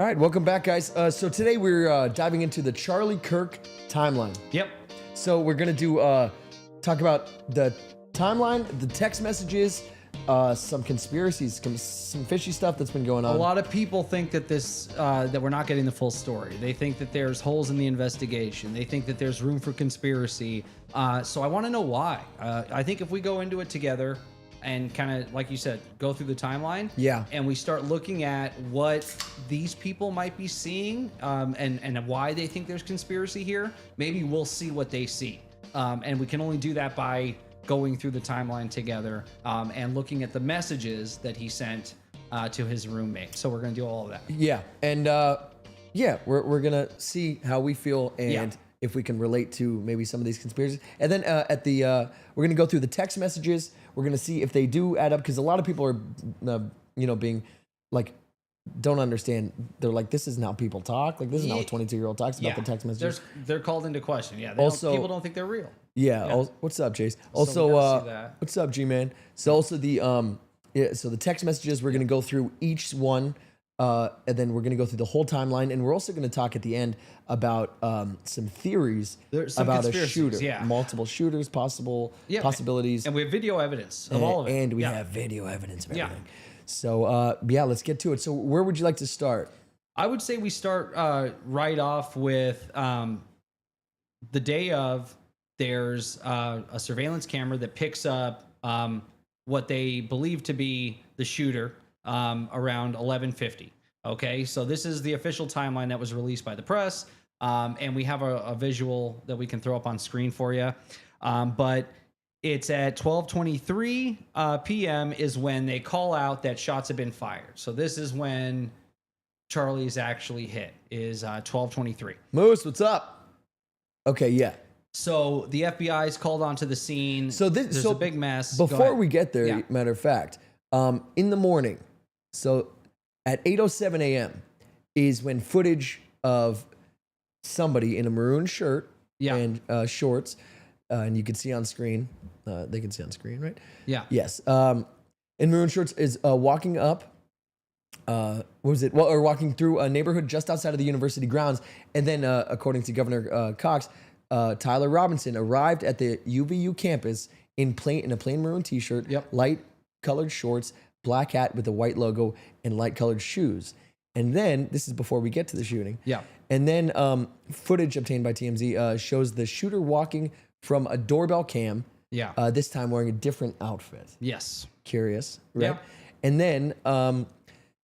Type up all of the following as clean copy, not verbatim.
All right, welcome back, guys. So today we're diving into the Charlie Kirk timeline. Yep. So we're gonna do talk about the timeline, the text messages, some conspiracies, some fishy stuff that's been going on. A lot of people think that this that we're not getting the full story. They think that there's holes in the investigation. They think that there's room for conspiracy. So I want to know why. I think if we go into it together and kind of, like you said, go through the timeline, Yeah. and we start looking at what these people might be seeing, and why they think there's conspiracy here, maybe we'll see what they see. And we can only do that by going through the timeline together, and looking at the messages that he sent to his roommate. So we're gonna do all of that. Yeah, and we're gonna see how we feel and if we can relate to maybe some of these conspiracies. And then we're gonna go through the text messages. We're gonna see if they do add up, because a lot of people are, being like, don't understand. They're like, this is how people talk. Like, this is how a 22-year-old talks about the text messages. They're called into question. Yeah. People don't think they're real. Yeah. What's up, Chase? Also, what's up, G-Man? So also so the text messages, we're going to go through each one, and then we're going to go through the whole timeline, and we're also going to talk at the end about some theories about a shooter, multiple shooters, possibilities, and we have video evidence of all of it, and we have video evidence of everything. So let's get to it. So where would you like to start? I would say we start right off with the day of. There's a surveillance camera that picks up what they believe to be the shooter around 11:50. Okay, so this is the official timeline that was released by the press, and we have a visual that we can throw up on screen for you. But it's at 12:23 p.m. is when they call out that shots have been fired. So this is when Charlie's actually hit, is 12:23. Moose, what's up? Okay, yeah. So the FBI is called onto the scene. So there's a big mess. Before we get there, matter of fact, in the morning, so at 8:07 a.m. is when footage of somebody in a maroon shirt and shorts, and you can see on screen. They can see on screen, right? Yeah. Yes. In maroon shorts is walking up. Or walking through a neighborhood just outside of the university grounds, and then according to Governor Cox. Tyler Robinson arrived at the UVU campus in a plain maroon t-shirt, light colored shorts, black hat with a white logo, and light colored shoes. And then, this is before we get to the shooting. Yeah. And then footage obtained by TMZ shows the shooter walking from a doorbell cam. Yeah. This time wearing a different outfit. Yes. Curious, right? Yeah. And then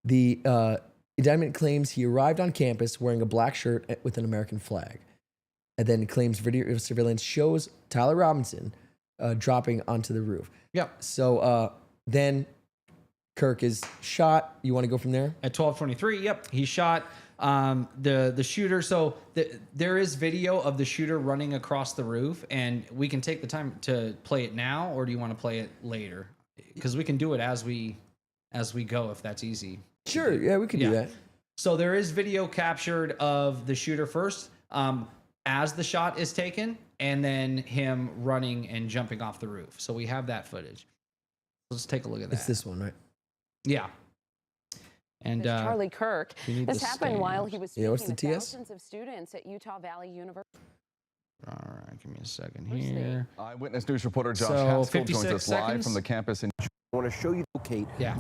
the indictment claims he arrived on campus wearing a black shirt with an American flag. And then claims video surveillance shows Tyler Robinson dropping onto the roof. Yeah. So then Kirk is shot. You want to go from there? At 12:23, yep. He shot the shooter. So there is video of the shooter running across the roof, and we can take the time to play it now, or do you want to play it later? Because we can do it as we go, if that's easy. Sure. Yeah, we can do that. So there is video captured of the shooter first. As the shot is taken, and then him running and jumping off the roof. So we have that footage. Let's take a look at that. It's this one, right? Yeah. And Charlie Kirk. This happened while he was speaking to thousands of students at Utah Valley University. All right, give me a second here. Eyewitness News reporter Josh Haskell joins us live from the campus in. I want to show you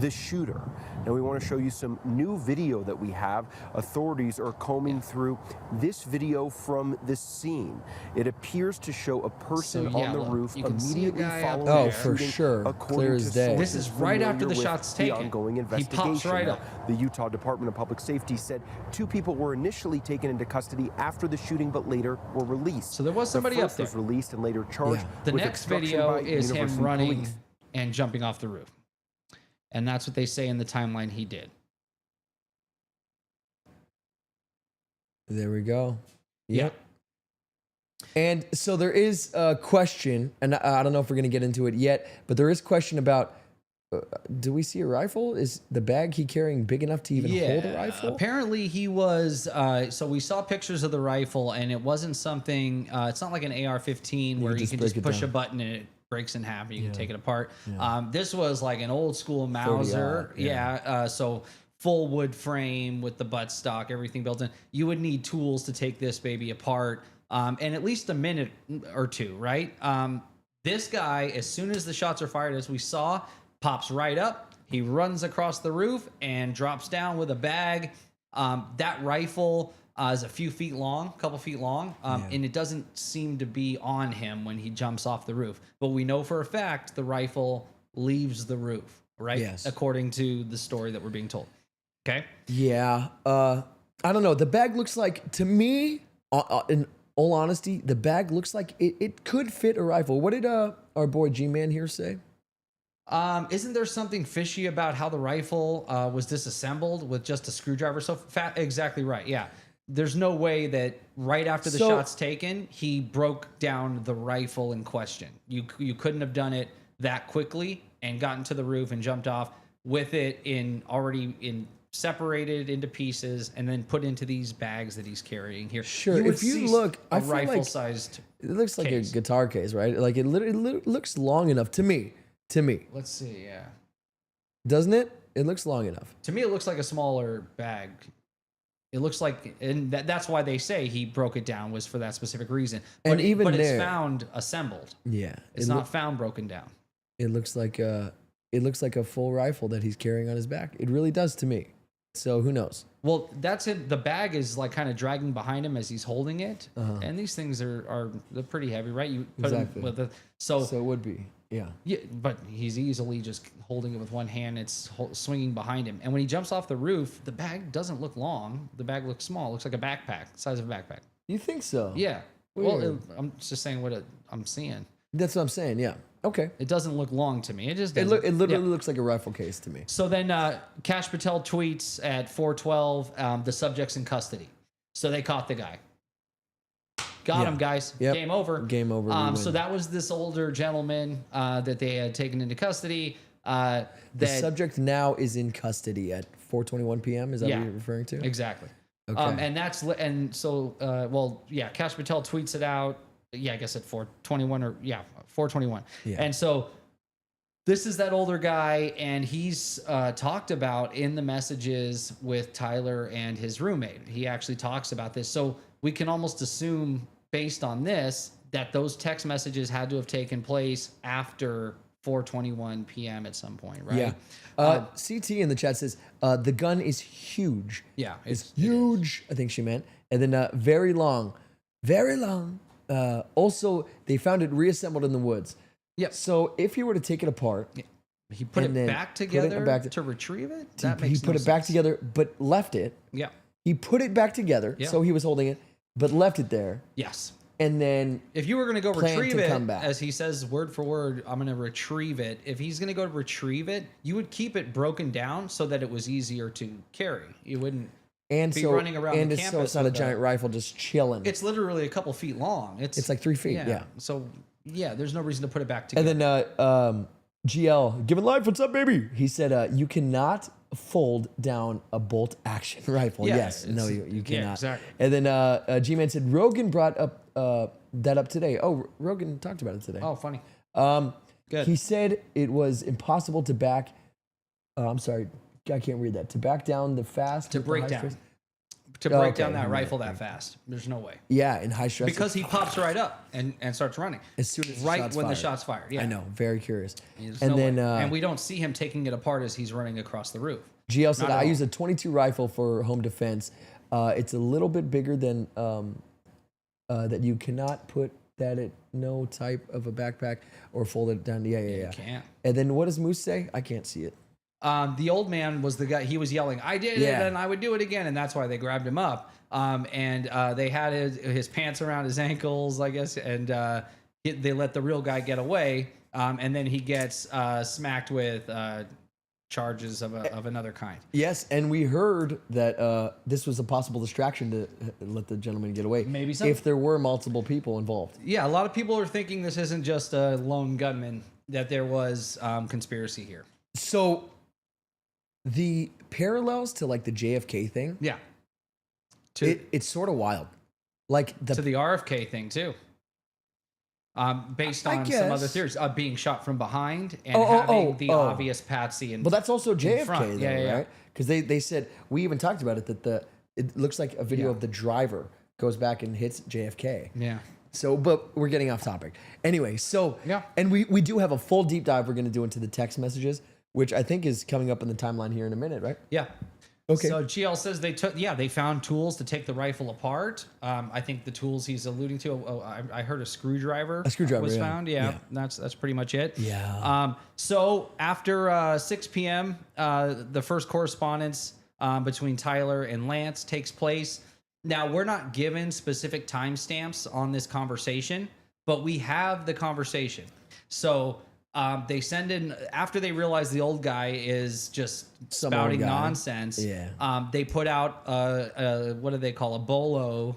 the shooter. Now we want to show you some new video that we have. Authorities are combing through this video from the scene. It appears to show a person on the roof immediately following the shooting. For sure. Clear as day. This is right after the shot's taken. The ongoing investigation. He pops right up. The Utah Department of Public Safety said 2 people were initially taken into custody after the shooting, but later were released. So there was somebody up there. Was released and later charged. The next video is him running and jumping off the roof. And that's what they say in the timeline he did. There we go. Yep. And so there is a question, and I don't know if we're going to get into it yet, but there is question about, do we see a rifle? Is the bag he carrying big enough to even hold a rifle? Apparently he was, so we saw pictures of the rifle, and it wasn't something, it's not like an AR-15 where you can just push a button and it breaks in half and you can take it apart. This was like an old school Mauser. So full wood frame with the buttstock, everything built in. You would need tools to take this baby apart, and at least a minute or two, right? This guy, as soon as the shots are fired, as we saw, pops right up. He runs across the roof and drops down with a bag. That rifle is a couple feet long, and it doesn't seem to be on him when he jumps off the roof. But we know for a fact the rifle leaves the roof, right? Yes. According to the story that we're being told. Okay? Yeah. I don't know. The bag looks like, to me, in all honesty, the bag looks like it could fit a rifle. What did our boy G-Man here say? Isn't there something fishy about how the rifle was disassembled with just a screwdriver? Exactly right. Yeah. There's no way that right after the shot's taken, he broke down the rifle in question. You couldn't have done it that quickly and gotten to the roof and jumped off with it already separated into pieces and then put into these bags that he's carrying here. Sure. If you look, I feel like rifle-sized it looks like case. A guitar case, right? Like it literally looks long enough to me. Let's see. Yeah. Doesn't it? It looks long enough. To me, it looks like a smaller bag. It looks like, and that's why they say he broke it down was for that specific reason. But it's found assembled. Yeah, it's not found broken down. It looks like a full rifle that he's carrying on his back. It really does to me. So who knows? Well, that's it. The bag is like kind of dragging behind him as he's holding it, and these things they're pretty heavy, right? You put them with so it would be. Yeah. Yeah, but he's easily just holding it with one hand. It's swinging behind him. And when he jumps off the roof, the bag doesn't look long. The bag looks small. It looks like a backpack, the size of a backpack. You think so? Yeah. Weird. Well, I'm just saying what I'm seeing. That's what I'm saying. Yeah. Okay. It doesn't look long to me. It just doesn't. It literally looks like a rifle case to me. So then Kash Patel tweets at 4:12, the subject's in custody. So they caught the guy. Got him, guys. Yep. Game over. Game over. So that was this older gentleman that they had taken into custody. The subject now is in custody at 4:21 p.m. Is that what you're referring to? Exactly. Okay. Kash Patel tweets it out. Yeah, I guess at 4:21 4:21. Yeah. And so this is that older guy, and he's talked about in the messages with Tyler and his roommate. He actually talks about this. So we can almost assume, based on this, that those text messages had to have taken place after 4:21 p.m. at some point, right? Yeah. CT in the chat says the gun is huge. Yeah, it's huge. I think she meant, and then very long, very long. Also, they found it reassembled in the woods. Yep. So if you were to take it apart, he put it back together to retrieve it. He put it back together, but left it. Yeah. He put it back together, so he was holding it, but left it there. Yes. And then if you were going to go retrieve it, as he says word for word, I'm going to retrieve it. If he's going to go to retrieve it, you would keep it broken down so that it was easier to carry. You wouldn't be running around the campus. So it's not a giant rifle just chilling. It's literally a couple feet long. It's like 3 feet. Yeah. So there's no reason to put it back together. And then GL, giving life, what's up, baby? He said, you cannot fold down a bolt action rifle. Yeah, yes. No, you cannot. Yeah, exactly. And then G-Man said, Rogan brought up that up today. Oh, Rogan talked about it today. Oh, funny. Good. He said it was impossible to back. I'm sorry, I can't read that. To back down the fast. To break down. To break down that rifle that fast. There's no way. Yeah, in high stress. Because he pops right up and starts running. As soon as the shot's fired. Yeah. I know. Very curious. And we don't see him taking it apart as he's running across the roof. GL said, I use a 22 rifle for home defense. It's a little bit bigger than that you cannot put that at no type of a backpack or fold it down. Yeah. You can't. And then what does Moose say? I can't see it. The old man was the guy. He was yelling, "I did it, and I would do it again," and that's why they grabbed him up. And they had his pants around his ankles, I guess, and they let the real guy get away. And then he gets smacked with charges of another kind. Yes, and we heard that this was a possible distraction to let the gentleman get away. Maybe so. If there were multiple people involved. Yeah, a lot of people are thinking this isn't just a lone gunman, that there was conspiracy here. So the parallels to like the JFK thing. Yeah. It's sort of wild. Like to the RFK thing too. based on some other theories, being shot from behind and having the obvious patsy. Well, that's also JFK, front. though, right? Because they said, we even talked about it, that it looks like a video of the driver goes back and hits JFK. Yeah. So, but we're getting off topic. Anyway, so, and we do have a full deep dive we're going to do into the text messages, which I think is coming up in the timeline here in a minute, right? Yeah. Okay. So GL says they found tools to take the rifle apart. I think the tools he's alluding to, I heard a screwdriver. Was found. Yeah. That's pretty much it. Yeah. So after 6 p.m., the first correspondence between Tyler and Lance takes place. Now, we're not given specific timestamps on this conversation, but we have the conversation. So they send in, after they realize the old guy is just spouting nonsense, they put out, what do they call, a bolo,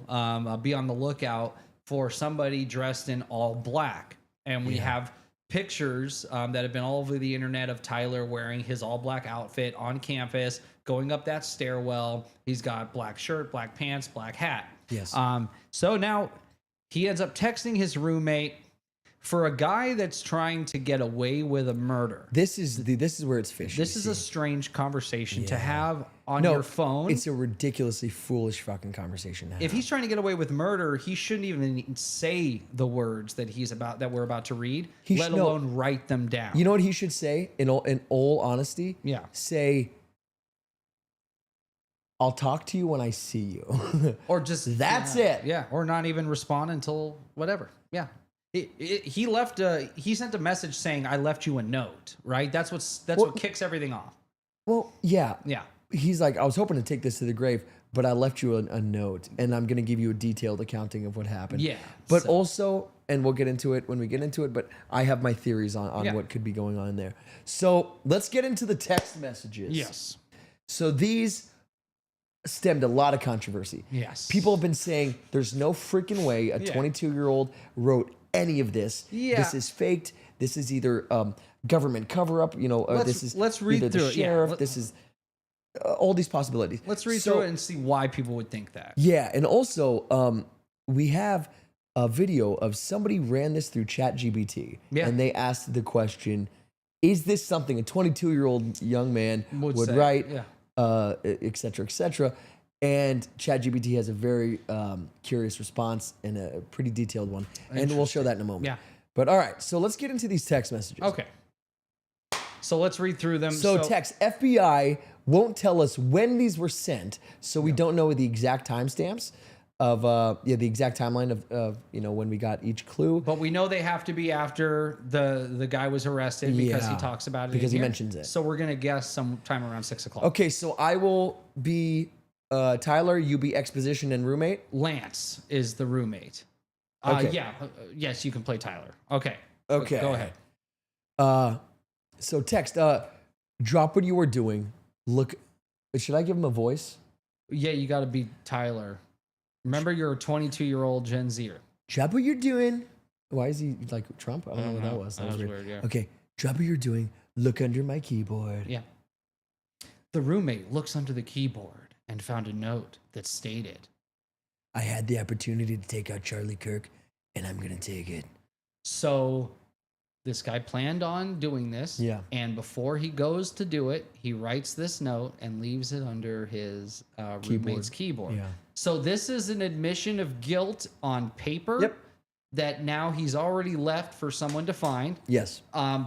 be on the lookout for somebody dressed in all black. And we have pictures that have been all over the internet of Tyler wearing his all black outfit on campus, going up that stairwell. He's got black shirt, black pants, black hat. Yes. So now he ends up texting his roommate. For a guy that's trying to get away with a murder, this is where it's fishy. This is a strange conversation to have on your phone. It's a ridiculously foolish fucking conversation to have. If he's trying to get away with murder, he shouldn't even say the words that we're about to read, let alone write them down. You know what he should say? In all honesty, say, "I'll talk to you when I see you," or just that's it. Yeah, or not even respond until whatever. Yeah. He left he sent a message saying, "I left you a note," right? That's what kicks everything off. Well, yeah. Yeah. He's like, "I was hoping to take this to the grave, but I left you a note, and I'm going to give you a detailed accounting of what happened." Yeah. But also, and we'll get into it when we get into it, but I have my theories on what could be going on there. So let's get into the text messages. Yes. So these stemmed a lot of controversy. Yes. People have been saying there's no freaking way a 22-year-old wrote any of this. Yeah. This is faked. This is either government cover-up, or this is let's read either through the sheriff. This is all these possibilities. Let's read through it and see why people would think that. Yeah, and also we have a video of somebody ran this through ChatGPT, and they asked the question, is this something a 22-year-old young man would write, et cetera, et cetera? And ChatGPT has a very curious response and a pretty detailed one. And we'll show that in a moment. Yeah. But all right, so let's get into these text messages. Okay. So let's read through them. So text, FBI won't tell us when these were sent, so we don't know the exact timestamps of the exact timeline of when we got each clue. But we know they have to be after the guy was arrested because he talks about it. Because he mentions it. So we're gonna guess sometime around 6 o'clock. Okay, so I will be Tyler, you be exposition and roommate. Lance is the roommate. Okay. Yes, you can play Tyler. Okay. Okay. Go ahead. So text, drop what you were doing. Look, should I give him a voice? Yeah, you got to be Tyler. Remember, you're a 22-year-old Gen Zer. Drop what you're doing. Why is he like Trump? I don't know what that was. That was weird, yeah. Okay, drop what you're doing. Look under my keyboard. Yeah. The roommate looks under the keyboard and found a note that stated, I had the opportunity to take out Charlie Kirk, and I'm going to take it. So this guy planned on doing this. Yeah. And before he goes to do it, he writes this note and leaves it under his roommate's keyboard. Yeah. So this is an admission of guilt on paper that now he's already left for someone to find. Yes.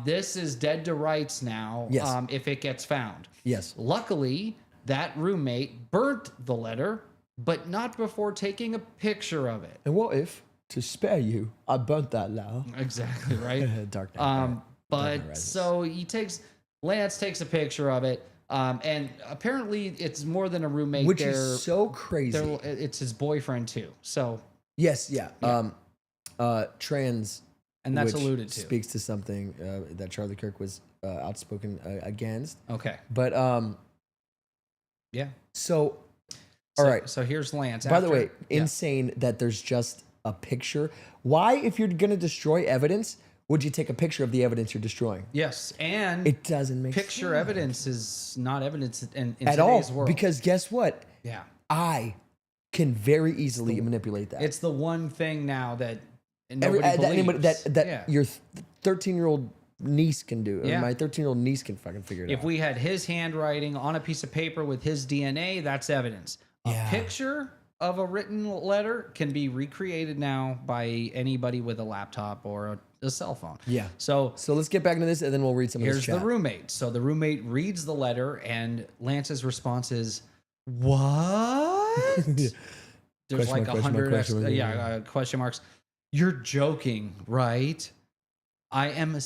This is dead to rights now if it gets found. Yes. Luckily, that roommate burnt the letter, but not before taking a picture of it. And what if, to spare you, I burnt that letter? Exactly, right? Dark Knight. But so Lance takes a picture of it, and apparently it's more than a roommate. Which is so crazy. It's his boyfriend too. So yes, yeah. Trans, and that's alluded to, speaks to something that Charlie Kirk was outspoken against. Okay, but yeah. So all right. So here's Lance. By the way, insane that there's just a picture. Why, if you're going to destroy evidence, would you take a picture of the evidence you're destroying? Yes, and it doesn't make picture sense. Evidence is not evidence in at today's all. world. Because guess what? Yeah, I can very easily manipulate that. It's the one thing now that anybody that Yeah. your 13-year-old niece can do. Yeah. Or my 13-year-old niece can fucking figure it out. If we had his handwriting on a piece of paper with his DNA, that's evidence. A picture of a written letter can be recreated now by anybody with a laptop or a cell phone. Yeah. So let's get back into this, and then we'll read some of this here's chat. the roommate. So the roommate reads the letter, and Lance's response is, "What?" There's like 100 question marks. You're joking, right? I am.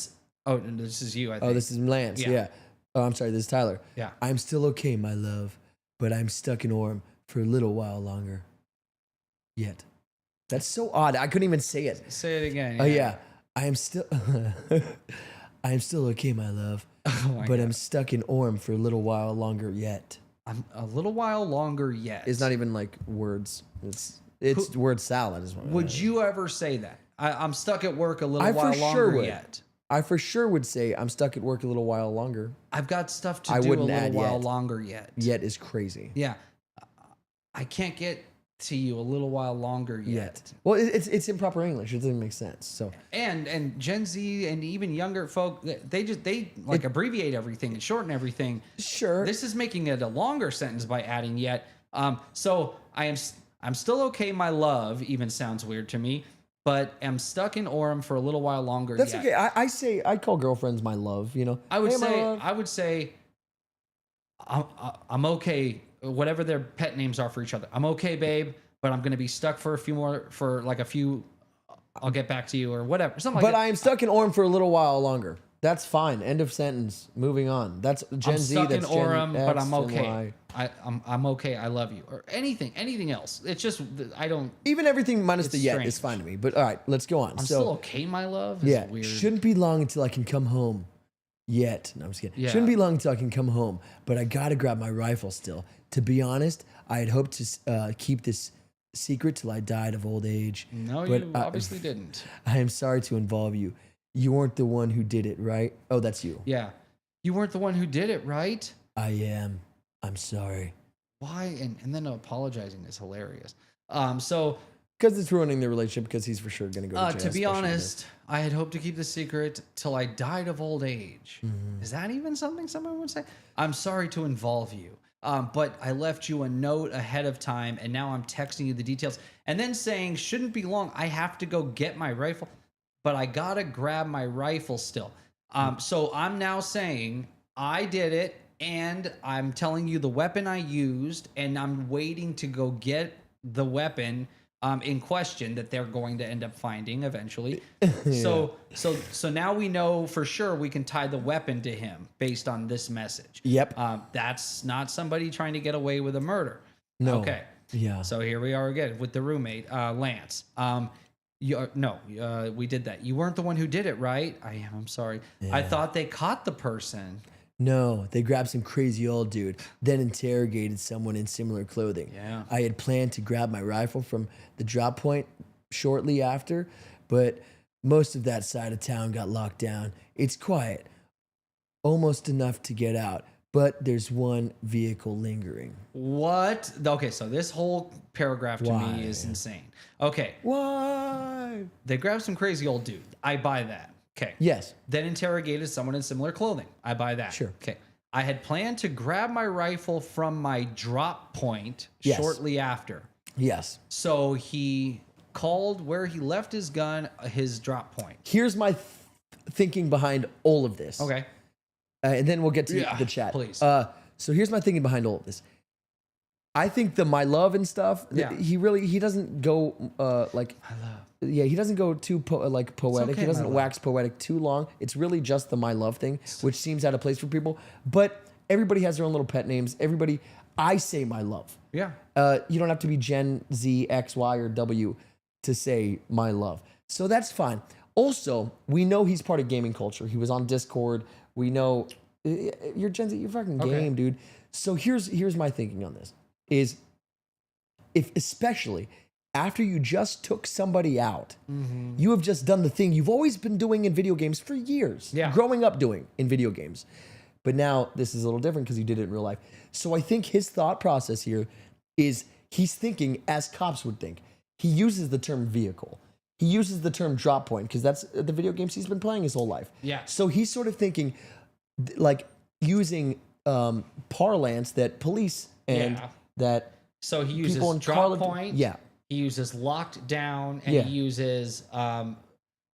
Oh, this is you. I think. Oh, this is Lance. Yeah. Oh, I'm sorry. This is Tyler. Yeah. I'm still okay, my love, but I'm stuck in Orem for a little while longer. Yet. That's so odd. I couldn't even say it. Say it again. Oh yeah. I am still okay, my love, but I'm stuck in Orem for a little while longer yet. I'm a little while longer yet. It's not even like words. It's word salad. Is what would you ever say that? I'm stuck at work a little while longer yet. I for sure would say I'm stuck at work a little while longer. I've got stuff to do a little while longer yet. Yet is crazy. Yeah. I can't get to you a little while longer yet. Well, it's improper English. It doesn't make sense. So and Gen Z and even younger folk, they abbreviate everything and shorten everything. Sure. This is making it a longer sentence by adding yet. So I'm still okay, my love, even sounds weird to me, but am stuck in Orem for a little while longer. That's okay. I call girlfriends my love, you know. I would say I'm okay, whatever their pet names are for each other. I'm okay, babe, but I'm going to be stuck for a few, I'll get back to you or whatever. Something like that. But I am stuck in Orem for a little while longer. That's fine. End of sentence. Moving on. That's Gen Z. I'm stuck that's in Orem, Gen X, but I'm okay. I'm okay. I love you. Or anything else. It's just, I don't. Even everything minus the yet strange. is fine to me. But all right, let's go on. I'm still okay, my love? Yeah. Weird. Shouldn't be long until I can come home. Yet. No, I'm just kidding. Yeah. Shouldn't be long until I can come home. But I got to grab my rifle still. To be honest, I had hoped to keep this secret till I died of old age. No, but you obviously didn't. I am sorry to involve you. You weren't the one who did it, right? Oh, that's you. Yeah. You weren't the one who did it, right? I am. I'm sorry. Why? And then apologizing is hilarious. So because it's ruining the relationship because he's for sure going to go to jail. To be honest, I had hoped to keep the secret till I died of old age. Mm-hmm. Is that even something someone would say? I'm sorry to involve you. But I left you a note ahead of time and now I'm texting you the details and then saying shouldn't be long. I have to go get my rifle, but I got to grab my rifle still. So I'm now saying I did it and I'm telling you the weapon I used and I'm waiting to go get the weapon in question that they're going to end up finding eventually. So now we know for sure we can tie the weapon to him based on this message. Yep. That's not somebody trying to get away with a murder. No. Okay. Yeah. So here we are again with the roommate, Lance. We did that. You weren't the one who did it, right? I am. I'm sorry. Yeah. I thought they caught the person. No, they grabbed some crazy old dude, then interrogated someone in similar clothing. Yeah. I had planned to grab my rifle from the drop point shortly after, but most of that side of town got locked down. It's quiet, almost enough to get out, but there's one vehicle lingering. What? Okay, so this whole paragraph to me is insane. Okay. Why? They grabbed some crazy old dude. I buy that. Okay. Yes. Then interrogated someone in similar clothing. I buy that. Sure. Okay. I had planned to grab my rifle from my drop point shortly after. Yes. So he called where he left his gun, his drop point. Here's my thinking behind all of this. Okay. And then we'll get to the chat. Please. So here's my thinking behind all of this. I think the my love and stuff, he doesn't go like I love. Yeah, he doesn't go too poetic. Okay, he doesn't wax poetic too long. It's really just the my love thing, which seems out of place for people. But everybody has their own little pet names. I say my love. Yeah. You don't have to be Gen Z, X, Y, or W to say my love. So that's fine. Also, we know he's part of gaming culture. He was on Discord. We know you're Gen Z, you're fucking game, dude. So here's my thinking on this. Is if especially after you just took somebody out, you have just done the thing you've always been doing in video games for years, growing up doing in video games. But now this is a little different because you did it in real life. So I think his thought process here is he's thinking as cops would think. He uses the term vehicle. he uses the term drop point because that's the video games he's been playing his whole life. Yeah. So he's sort of thinking like using parlance that police and that so he uses people in drop point. Yeah. He uses locked down, and he uses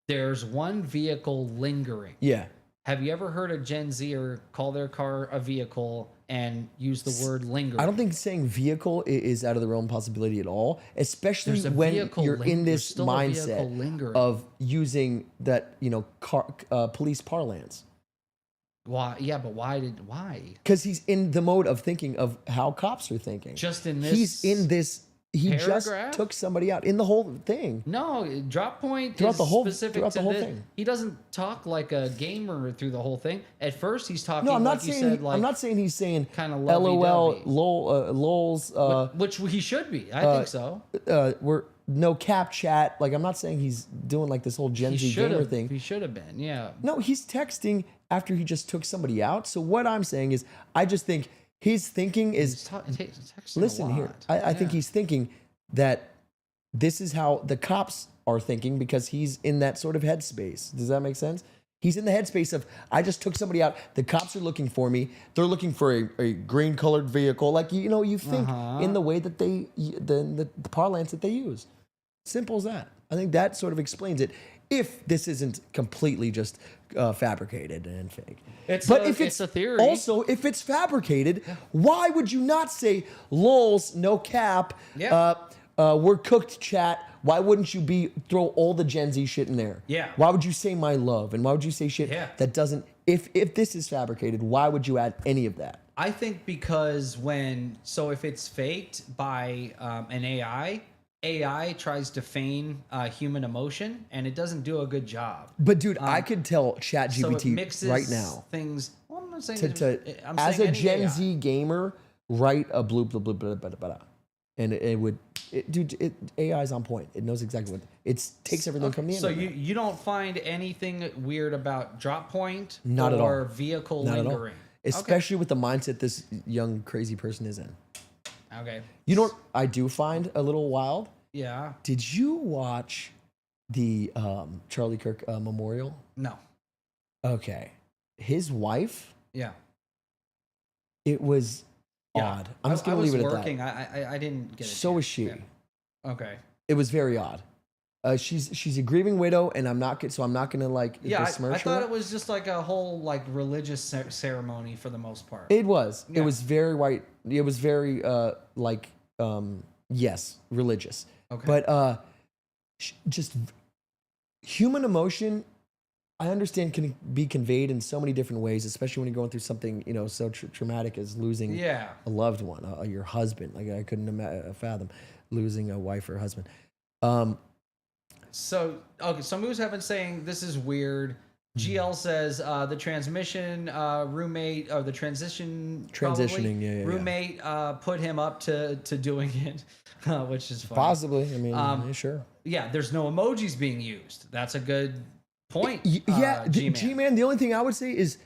there's one vehicle lingering. Yeah. Have you ever heard a Gen Zer call their car a vehicle and use the word lingering? I don't think saying vehicle is out of the realm of possibility at all, especially when you're in this mindset of using that, police parlance. Why? Yeah, but why? Because he's in the mode of thinking of how cops are thinking. Just in this. He's in this. He just took somebody out in the whole thing. No, drop point throughout is the whole specific throughout to the whole this. thing. He doesn't talk like a gamer through the whole thing. At first, he's talking. No, I'm not like saying. You said, like, I'm not saying he's saying kind of LOL, lols, which he should be. I think so. We're no cap chat. Like I'm not saying he's doing like this whole Gen Z gamer thing. He should have been. Yeah. No, he's texting after he just took somebody out. So what I'm saying is, I just think his thinking is. Listen here, I think he's thinking that this is how the cops are thinking because he's in that sort of headspace. Does that make sense? He's in the headspace of, I just took somebody out. The cops are looking for me. They're looking for a green colored vehicle. Like, you think in the way that the parlance that they use. Simple as that. I think that sort of explains it. If this isn't completely just fabricated and fake. It's a theory. Also, if it's fabricated, why would you not say lols, no cap, we're cooked chat? Why wouldn't you throw all the Gen Z shit in there? Yeah. Why would you say my love? And why would you say shit that doesn't, if this is fabricated, why would you add any of that? I think because if it's faked by an AI tries to feign human emotion, and it doesn't do a good job. But dude, I could tell ChatGPT right now. Things. Well, I'm not saying as a Gen Z gamer, write a bloop bloop bloop blah, blah, blah, blah, and it would. AI's on point. It knows exactly what it takes everything from the internet. So you don't find anything weird about drop point Not or at all. vehicle Not lingering, especially with the mindset this young crazy person is in. Okay. You know what I do find a little wild? Yeah. Did you watch the Charlie Kirk memorial? No. Okay. His wife? Yeah. It was odd. I'm just going to leave it at that. I didn't get it. So was she. Yeah. Okay. It was very odd. She's a grieving widow, and I'm not going to like besmirch her. I thought it was just like a whole like religious ceremony for the most part. It was. Yeah. It was very white. It was very yes, religious. Okay. But just human emotion, I understand can be conveyed in so many different ways, especially when you're going through something so traumatic as losing a loved one, your husband. Like I couldn't fathom losing a wife or a husband. So Moose have been saying this is weird. GL says the transmission roommate or the transitioning roommate put him up to doing it, which is funny. Possibly. I mean, sure. Yeah, there's no emojis being used. That's a good point. G-Man. The only thing I would say is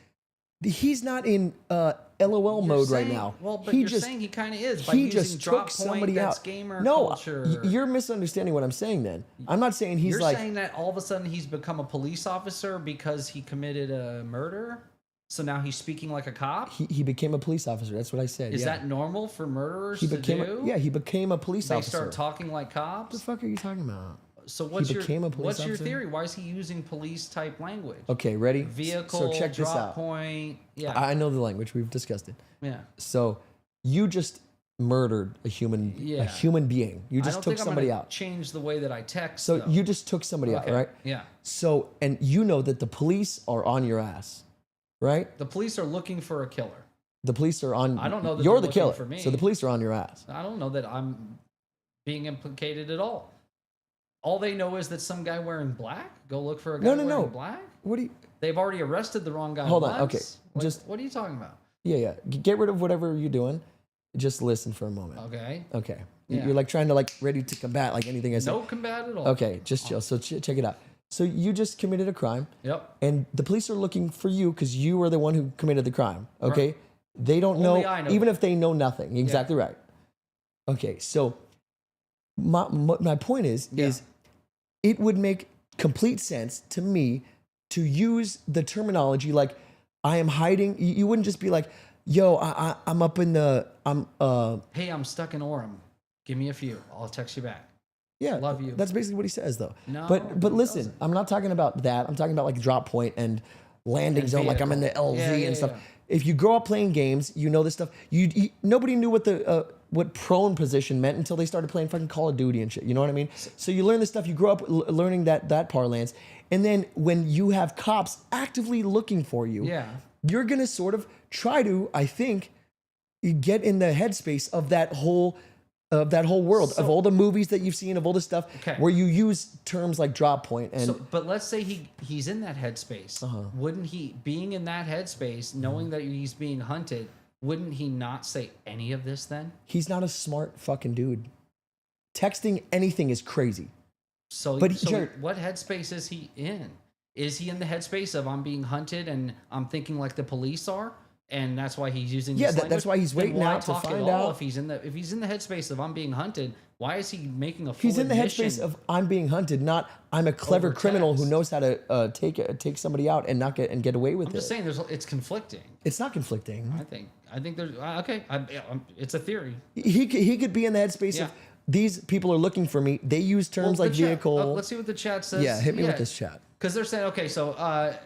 he's not in LOL mode right now. Well, but you're saying he kind of is. By He using just drop took somebody point, out. That's gamer no, culture. You're misunderstanding what I'm saying. Then I'm not saying he's You're saying that all of a sudden he's become a police officer because he committed a murder. So now he's speaking like a cop. He became a police officer. That's what I said. Is that normal for murderers to do? He became a police officer. They start talking like cops. What the fuck are you talking about? So what's your theory? Why is he using police type language? Okay, ready? Vehicle, so check this drop out. point. Yeah, I know the language. We've discussed it. Yeah. So you just murdered a human being. You just took somebody out. Change the way that I text. So you just took somebody out, right? Yeah. So and you know that the police are on your ass, right? The police are looking for a killer. The police are on. I don't know that you're they're the killer. For me. So the police are on your ass. I don't know that I'm being implicated at all. All they know is that some guy wearing black. Go look for a guy wearing black. What do you? They've already arrested the wrong guy. Hold on. Okay. What are you talking about? Yeah. Get rid of whatever you're doing. Just listen for a moment. Okay. Yeah. You're like trying to ready to combat anything I said. No combat at all. Okay. Just chill. So check it out. So you just committed a crime. Yep. And the police are looking for you because you were the one who committed the crime. Okay. Right. They don't know, even if they know nothing. Exactly right. Okay. So my point is it would make complete sense to me to use the terminology like I am hiding. You wouldn't just be like, yo, I'm up in the, hey, I'm stuck in Orem. Give me a few. I'll text you back. Yeah. Love you. That's basically what he says though. No, but listen, I'm not talking about that. I'm talking about like drop point and landing zone, like I'm in the LZ and stuff. Yeah. If you grow up playing games, you know this stuff. Nobody knew what prone position meant until they started playing fucking Call of Duty and shit. You know what I mean? So you learn this stuff. You grow up learning that parlance, and then when you have cops actively looking for you, you're gonna sort of try to, I think, get in the headspace of that whole world, of all the movies that you've seen, of all the stuff where you use terms like drop point. And but let's say he's in that headspace. Wouldn't he, being in that headspace, knowing that he's being hunted, wouldn't he not say any of this then? He's not a smart fucking dude. Texting anything is crazy. So what headspace is he in? Is he in the headspace of I'm being hunted and I'm thinking like the police are? And that's why he's using this language? That's why he's waiting out to find out. If he's in the headspace of I'm being hunted, why is he making a full He's in the headspace of I'm being hunted, not I'm a clever criminal who knows how to take somebody out and not get away with it. I'm just saying it's conflicting. It's not conflicting. I think there's it's a theory. He could be in the headspace of these people are looking for me. They use terms like vehicle. Let's see what the chat says. Yeah, hit me with this chat. Because they're saying, okay, so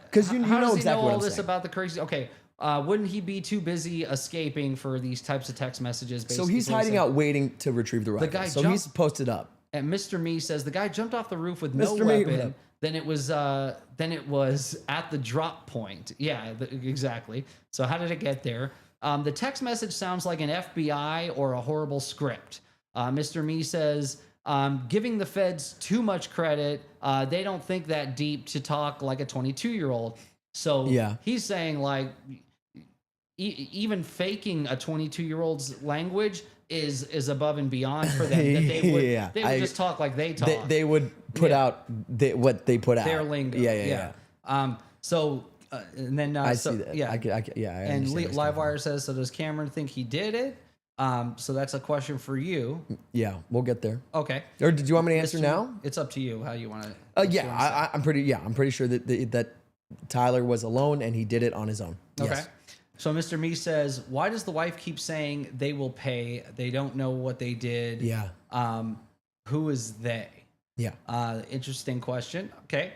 because you know exactly what I'm this saying about the crazy. Okay, wouldn't he be too busy escaping for these types of text messages? So he's hiding out, waiting to retrieve the rifle. So he's posted up. And Mr. Me says the guy jumped off the roof with no weapon. Then it was at the drop point. Yeah, exactly. So how did it get there? The text message sounds like an FBI or a horrible script. Mr. Me says, giving the feds too much credit. They don't think that deep to talk like a 22-year-old. So he's saying like even faking a 22-year-old's language is above and beyond for them. That they would just talk like they talk. They would put out what they put out. Their lingo. Yeah. And then I see that. Yeah. And Livewire says, so does Cameron think he did it? So that's a question for you. Yeah, we'll get there. Okay. Or did you want me to answer now? It's up to you how you want to. I'm pretty sure that Tyler was alone and he did it on his own. Okay. Yes. So Mr. Me says, why does the wife keep saying they will pay? They don't know what they did. Yeah. Who is they? Yeah. Interesting question. Okay.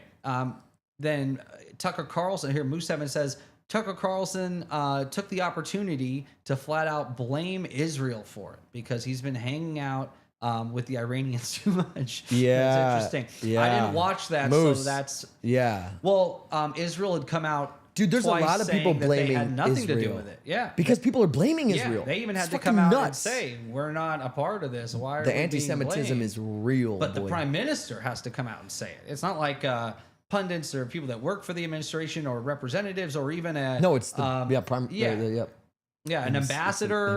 Then Tucker Carlson here, Moose 7 says, Tucker Carlson took the opportunity to flat out blame Israel for it because he's been hanging out with the Iranians too much. Yeah. That's interesting. Yeah. I didn't watch that, Moose. so that's... Yeah. Well, Israel had come out. Dude, there's a lot of people blaming they had nothing Israel. to do with it. Yeah. Because people are blaming Israel. They even had to come out and say, we're not a part of this. Why are the anti-Semitism is real. But the prime minister has to come out and say it. It's not like pundits or people that work for the administration or representatives or even an ambassador.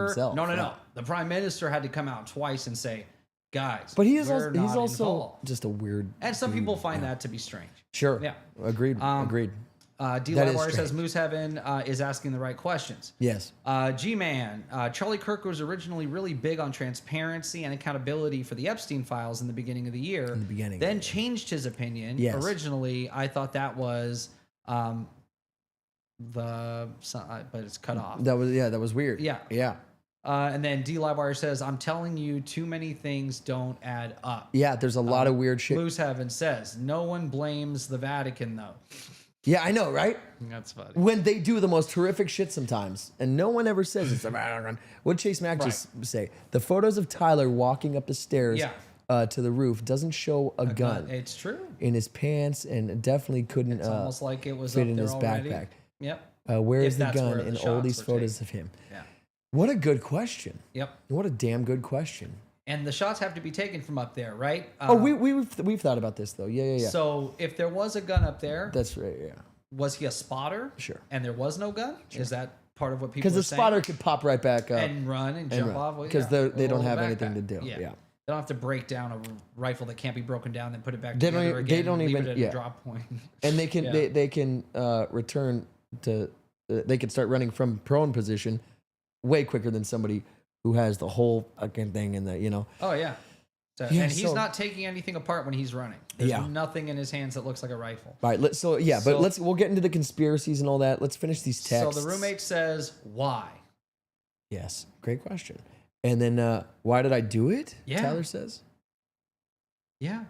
Himself, no. The prime minister had to come out twice and say, guys, but he's also involved. just a weird. And some people find that to be strange. Sure. Yeah. Agreed. Agreed. D. Livewire says Moose Heaven is asking the right questions. Yes. G-Man, Charlie Kirk was originally really big on transparency and accountability for the Epstein files in the beginning of the year. Then changed his opinion. Yes. Originally, I thought that was but it's cut off. That was weird. Yeah. Yeah. And then D. Livewire says, I'm telling you, too many things don't add up. Yeah, there's a lot of weird shit. Moose Heaven says, no one blames the Vatican, though. Yeah, I know, right? That's funny. When they do the most horrific shit sometimes, and no one ever says it's what Chase Mack just say. The photos of Tyler walking up the stairs to the roof doesn't show a gun. It's true. In his pants, and definitely couldn't it's almost like it was fit up in there his already. backpack. Yep. Where is the gun in all these photos of him? Yeah. What a good question. Yep. What a damn good question. And the shots have to be taken from up there, right? We've thought about this though. Yeah. So if there was a gun up there, that's right. Yeah. Was he a spotter? Sure. And there was no gun? Sure. Is that part of what people? Because the spotter could pop right back up and run and jump off. Because they don't have anything to do. Yeah. They don't have to break down a rifle that can't be broken down, then put it back together again. They don't leave even it at a drop point. And they can they can return to. They can start running from prone position way quicker than somebody who has the whole fucking thing in the, Oh yeah. So, and he's not taking anything apart when he's running. There's nothing in his hands that looks like a rifle. All right. But we'll get into the conspiracies and all that. Let's finish these texts. So the roommate says, why? Yes. Great question. And then, why did I do it? Yeah. Tyler says. Yeah.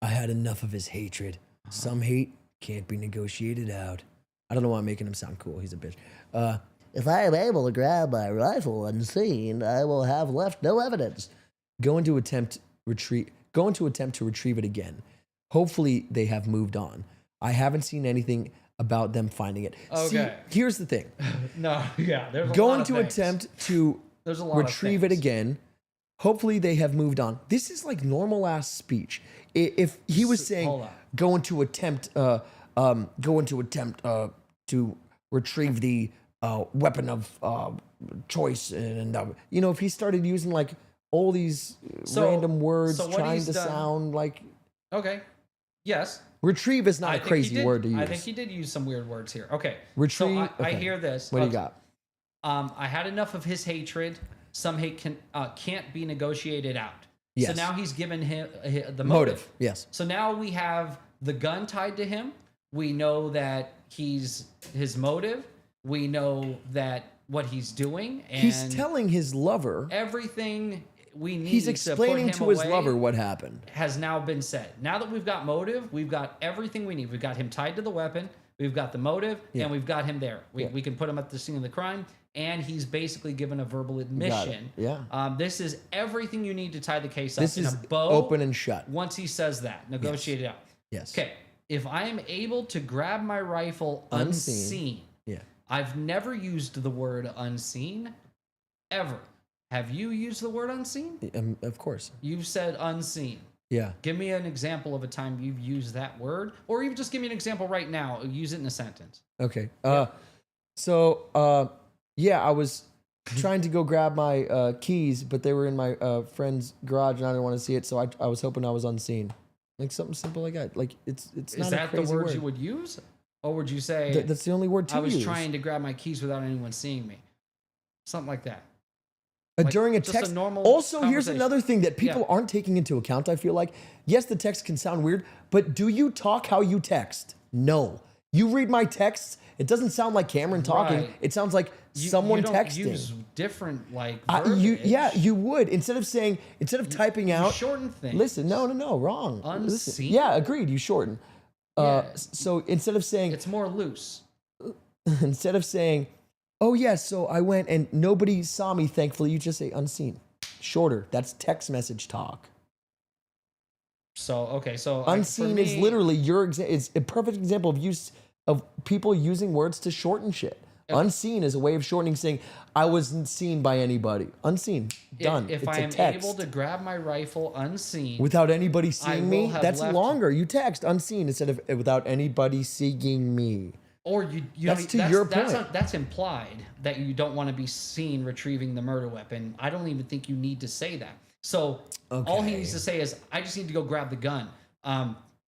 I had enough of his hatred. Some hate can't be negotiated out. I don't know why I'm making him sound cool. He's a bitch. If I am able to grab my rifle unseen, I will have left no evidence. Going to attempt to retrieve it again. Hopefully they have moved on. I haven't seen anything about them finding it. Okay. See, here's the thing. There's going to attempt to retrieve it again. Hopefully they have moved on. This is like normal ass speech. If he was saying going to attempt to retrieve the weapon of choice, and if he started using like all these random words trying to sound like yes, retrieve is not a crazy word to use. I think he did use some weird words here. Okay, retrieve. So I hear this. What do you got? I had enough of his hatred. Some hate can't be negotiated out. Yes. So now he's given him the motive. Yes. So now we have the gun tied to him. We know that his motive. We know that what he's doing. And he's telling his lover everything we need. He's explaining to his lover what happened. Has now been said. Now that we've got motive, we've got everything we need. We've got him tied to the weapon. We've got the motive, and we've got him there. We can put him at the scene of the crime, and he's basically given a verbal admission. Yeah. This is everything you need to tie the case up. This in is a bow, open and shut. Once he says that, negotiate it out. Yes. Okay. If I am able to grab my rifle unseen, I've never used the word unseen, ever. Have you used the word unseen? Of course. You've said unseen. Yeah. Give me an example of a time you've used that word, or even just give me an example right now. Use it in a sentence. Okay. I was trying to go grab my keys, but they were in my friend's garage, and I didn't want to see it, so I was hoping I was unseen. Like something simple like that. Like it's Is not that a crazy the words word. you would use, or would you say that's the only word to use? I was trying to grab my keys without anyone seeing me, something like that. During a text. Also, here's another thing that people aren't taking into account, I feel like. Yes, the text can sound weird, but do you talk how you text? No. You read my texts, it doesn't sound like Cameron talking. Right. It sounds like someone texting. You use different verbiage. You would. Instead of typing out. You shorten things. Listen, no, wrong. Unseen? Yeah, agreed, you shorten. So instead of saying. It's more loose. Instead of saying, oh, yeah, so I went and nobody saw me, thankfully. You just say unseen. Shorter. That's text message talk. So unseen is literally it's a perfect example of people using words to shorten shit. Okay. Unseen is a way of shortening, saying, I wasn't seen by anybody. Unseen. Done. If I am able to grab my rifle unseen. Without anybody seeing me, that's longer. You text unseen instead of without anybody seeing me. Or that's your point. That's implied that you don't want to be seen retrieving the murder weapon. I don't even think you need to say that. So all he needs to say is, I just need to go grab the gun.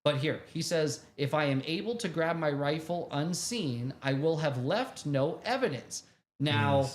But here, he says, if I am able to grab my rifle unseen, I will have left no evidence. Now,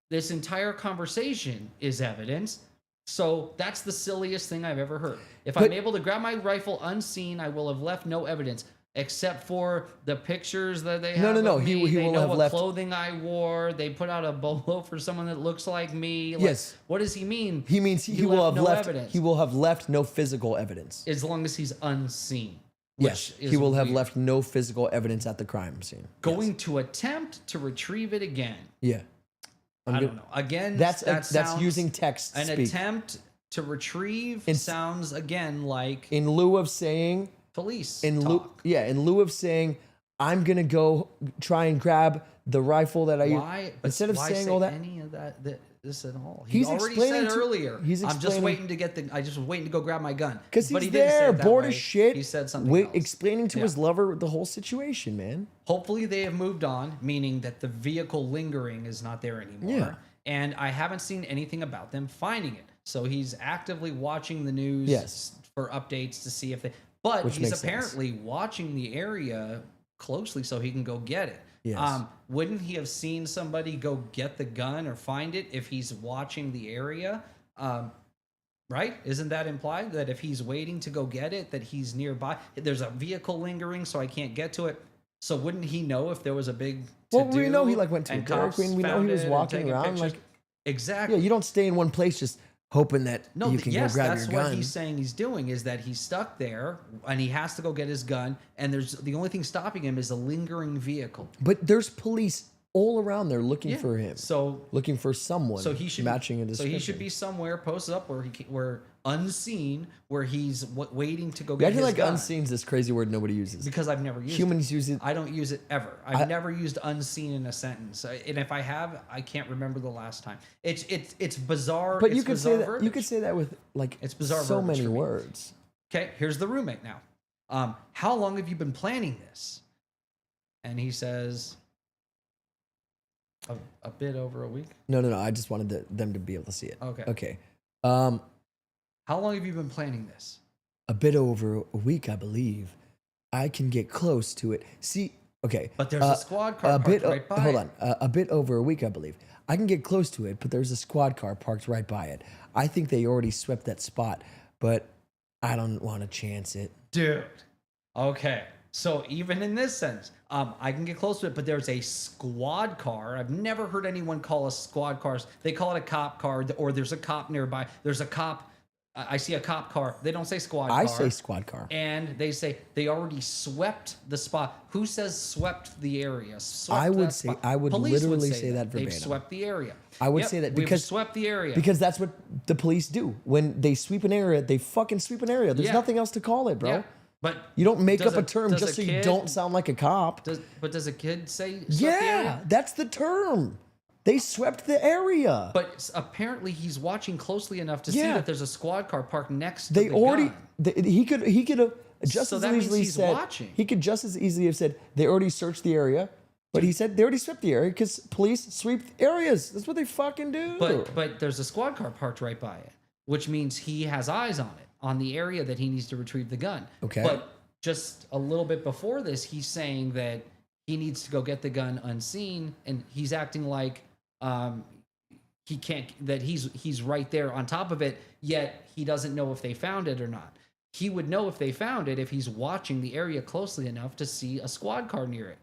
this entire conversation is evidence. So that's the silliest thing I've ever heard. If I'm able to grab my rifle unseen, I will have left no evidence. Except for the pictures that they have. No. Of me. He they will know have what left clothing I wore. They put out a bolo for someone that looks like me. Like, yes. What does he mean? He means he will have left. Evidence. He will have left no physical evidence. As long as he's unseen. Yes. He will have left no physical evidence at the crime scene. Going to attempt to retrieve it again. Yeah. I don't know. Again, that's using text. An attempt to retrieve sounds again like in lieu of saying. Police in lieu of saying I'm gonna go try and grab the rifle that instead of saying all that any of this at all. He already said earlier. I'm just waiting to go grab my gun because he's there bored as shit. He said something else. Explaining to his lover the whole situation, man. Hopefully they have moved on, meaning that the vehicle lingering is not there anymore. And I haven't seen anything about them finding it. So he's actively watching the news for updates to see if they. But he's apparently watching the area closely so he can go get it. Yes. Wouldn't he have seen somebody go get the gun or find it if he's watching the area? Right? Isn't that implied that if he's waiting to go get it, that he's nearby? There's a vehicle lingering, so I can't get to it. So wouldn't he know if there was a big well, we know he like went to a Dairy Queen. We know he was walking around like exactly. Yeah, you don't stay in one place just hoping that you can go grab your gun. That's what he's saying he's doing, is that he's stuck there and he has to go get his gun, and there's the only thing stopping him is a lingering vehicle. But there's police all around there looking for him. So looking for someone. So he should matching a description. So he should be somewhere posted up where unseen, where he's waiting to go get his gun. Like unseen is this crazy word nobody uses. Because I've never used Humans use it. I don't use it ever. I've never used unseen in a sentence. And if I have, I can't remember the last time. It's bizarre. But you could say that. You could say that with like it's bizarre. So many words. Okay, here's the roommate now. How long have you been planning this? And he says, a bit over a week. No. I just wanted them to be able to see it. Okay. How long have you been planning this? A bit over a week, I believe. I can get close to it. See, okay. But there's a squad car parked right by it. Hold on. A bit over a week, I believe. I can get close to it, but there's a squad car parked right by it. I think they already swept that spot, but I don't want to chance it. Dude. Okay. So even in this sense, I can get close to it, but there's a squad car. I've never heard anyone call a squad car. They call it a cop car, or there's a cop nearby. There's a cop. I see a cop car. They don't say squad car. I say squad car. And they say they already swept the spot. Who says swept the area? I would literally say that verbatim. They've swept the area. I would say that because we've swept the area. Because that's what the police do. When they sweep an area, they fucking sweep an area. There's nothing else to call it, bro. Yeah. But you don't make up a term just so you don't sound like a cop. But does a kid say swept the area? That's the term. They swept the area. But apparently he's watching closely enough to see that there's a squad car parked next to the gun. He could have just as easily said watching. He could just as easily have said they already searched the area. But he said they already swept the area because police sweep areas. That's what they fucking do. But there's a squad car parked right by it, which means he has eyes on it, on the area that he needs to retrieve the gun. Okay. But just a little bit before this, he's saying that he needs to go get the gun unseen, and he's acting like he can't, that he's right there on top of it, yet he doesn't know if they found it or not. He would know if they found it if he's watching the area closely enough to see a squad car near it.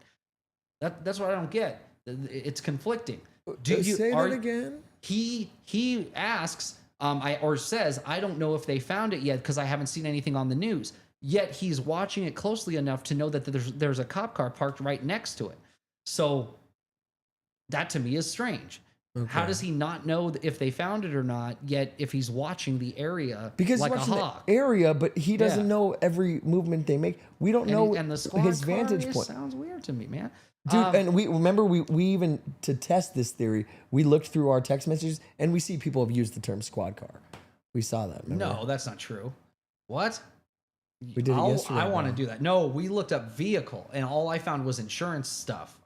That's what I don't get. It's conflicting. Say that again? He asks, or says, I don't know if they found it yet because I haven't seen anything on the news. Yet he's watching it closely enough to know that there's a cop car parked right next to it. So that to me is strange. Okay. How does he not know if they found it or not? Yet if he's watching the area like a hawk, the area, but he doesn't know every movement they make. We don't know his vantage point. Sounds weird to me, man. Dude, and we even, to test this theory, we looked through our text messages and we see people have used the term squad car. We saw that. Remember? No, that's not true. What? We did it yesterday. I want to do that. No, we looked up vehicle and all I found was insurance stuff.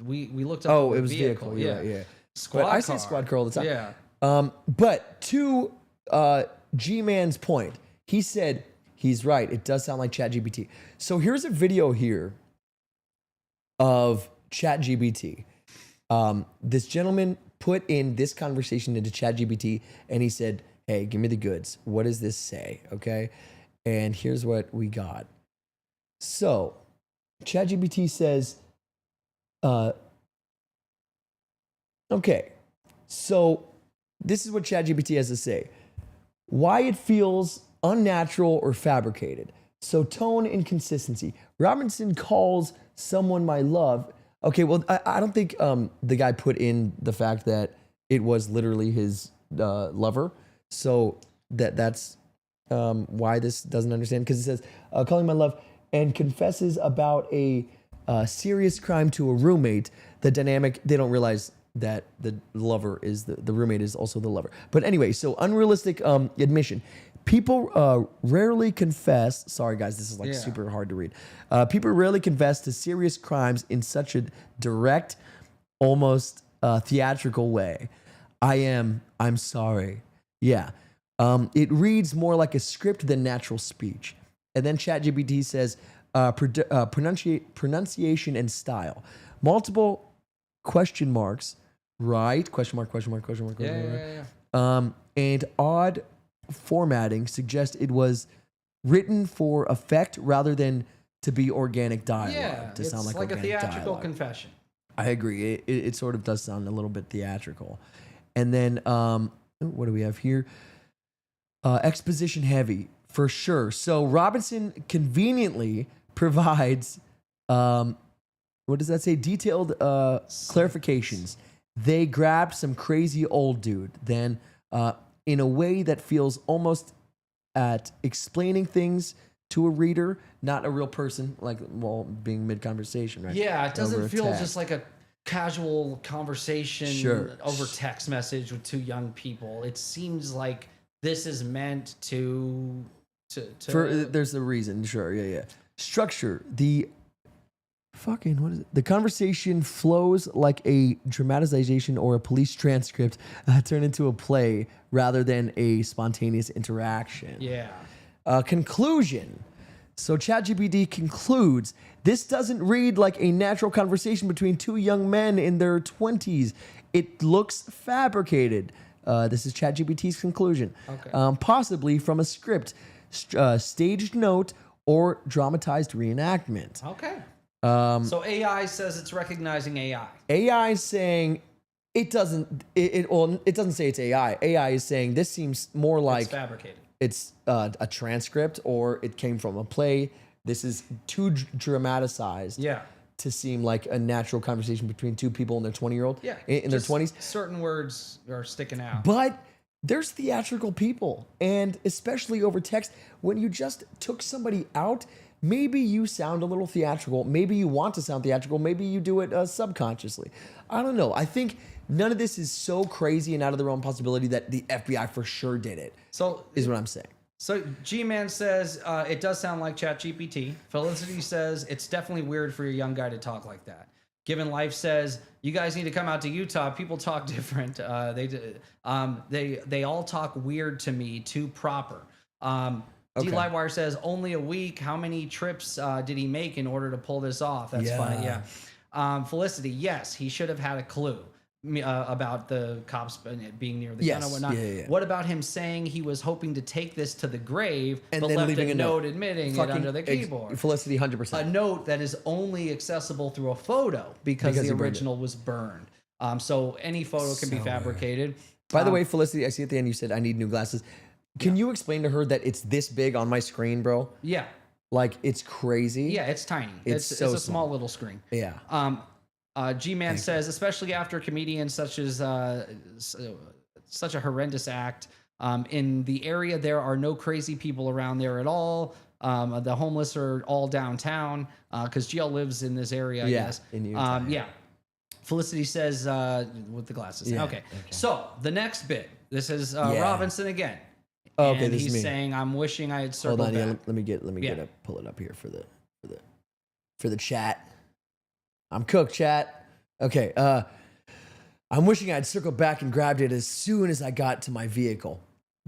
We looked up. Oh, it was vehicle. Yeah. Squad car. I say squad car all the time. Yeah. But to G-Man's point, he said he's right. It does sound like ChatGPT. So here's a video here of ChatGPT. This gentleman put in this conversation into ChatGPT and he said, hey, give me the goods. What does this say? Okay. And here's what we got. So ChatGPT says, okay, so this is what ChatGPT has to say. Why it feels unnatural or fabricated. So tone and consistency. Robinson calls someone my love. Okay, well, I don't think the guy put in the fact that it was literally his lover. So that's why this doesn't understand. Because it says, calling my love and confesses about a serious crime to a roommate. The dynamic, they don't realize that the lover is the roommate is also the lover. But anyway, so unrealistic admission. People rarely confess. Sorry, guys, this is super hard to read. People rarely confess to serious crimes in such a direct, almost theatrical way. I'm sorry. Yeah. It reads more like a script than natural speech. And then ChatGPT says pronunciation and style. Multiple question marks, right? Question mark. Yeah. And odd formatting suggests it was written for effect rather than to be organic dialogue. To sound like a theatrical confession. I agree. It sort of does sound a little bit theatrical. And then what do we have here? Exposition heavy for sure. So Robinson conveniently provides what does that say? Detailed clarifications. They grabbed some crazy old dude. Then in a way that feels almost at explaining things to a reader, not a real person, like being mid-conversation, right? Yeah, it doesn't feel just like a casual conversation over text message with two young people. It seems like this is meant to there's a reason, Structure, the conversation flows like a dramatization or a police transcript turned into a play rather than a spontaneous interaction. Yeah. Conclusion. So ChatGPT concludes, this doesn't read like a natural conversation between two young men in their 20s. It looks fabricated. This is ChatGPT's conclusion. Okay. Possibly from a script, staged note, or dramatized reenactment. Okay. So AI says it's recognizing AI. AI is saying it doesn't. It doesn't say it's AI. AI is saying this seems more like it's fabricated. It's a transcript or it came from a play. This is too dramatized. Yeah. To seem like a natural conversation between two people in their 20-year-old. Yeah. In their 20s. Certain words are sticking out. But there's theatrical people, and especially over text, when you just took somebody out, maybe you sound a little theatrical. Maybe you want to sound theatrical. Maybe you do it subconsciously. I don't know. I think none of this is so crazy and out of the realm possibility that the FBI for sure did it. So is what I'm saying. So G-Man says it does sound like ChatGPT. Felicity says it's definitely weird for a young guy to talk like that. Given Life says you guys need to come out to Utah. People talk different. They all talk weird to me. Too proper. Okay. D Livewire says only a week. How many trips did he make in order to pull this off? That's funny. Yeah. Felicity, yes, he should have had a clue about the cops being near the gun and whatnot. What about him saying he was hoping to take this to the grave, and but then left leaving a note admitting it under the keyboard? Felicity, 100%. A note that is only accessible through a photo because the original was burned. So any photo can be fabricated. By the way, Felicity, I see at the end you said I need new glasses. Can you explain to her that it's this big on my screen, bro? Yeah. Like, it's crazy. Yeah, it's tiny. It's a small little screen. Yeah. G-Man says, especially after comedians such as such a horrendous act, in the area there are no crazy people around there at all. The homeless are all downtown because GL lives in this area, I guess. In Utah. Yeah. Felicity says, with the glasses. Yeah, okay. So the next bit, this is Robinson again. Okay, and this he's is me. saying, "I'm wishing I had circled Hold on, back." let me pull it up here for the chat. I'm cooked, chat. Okay, I'm wishing I'd circled back and grabbed it as soon as I got to my vehicle.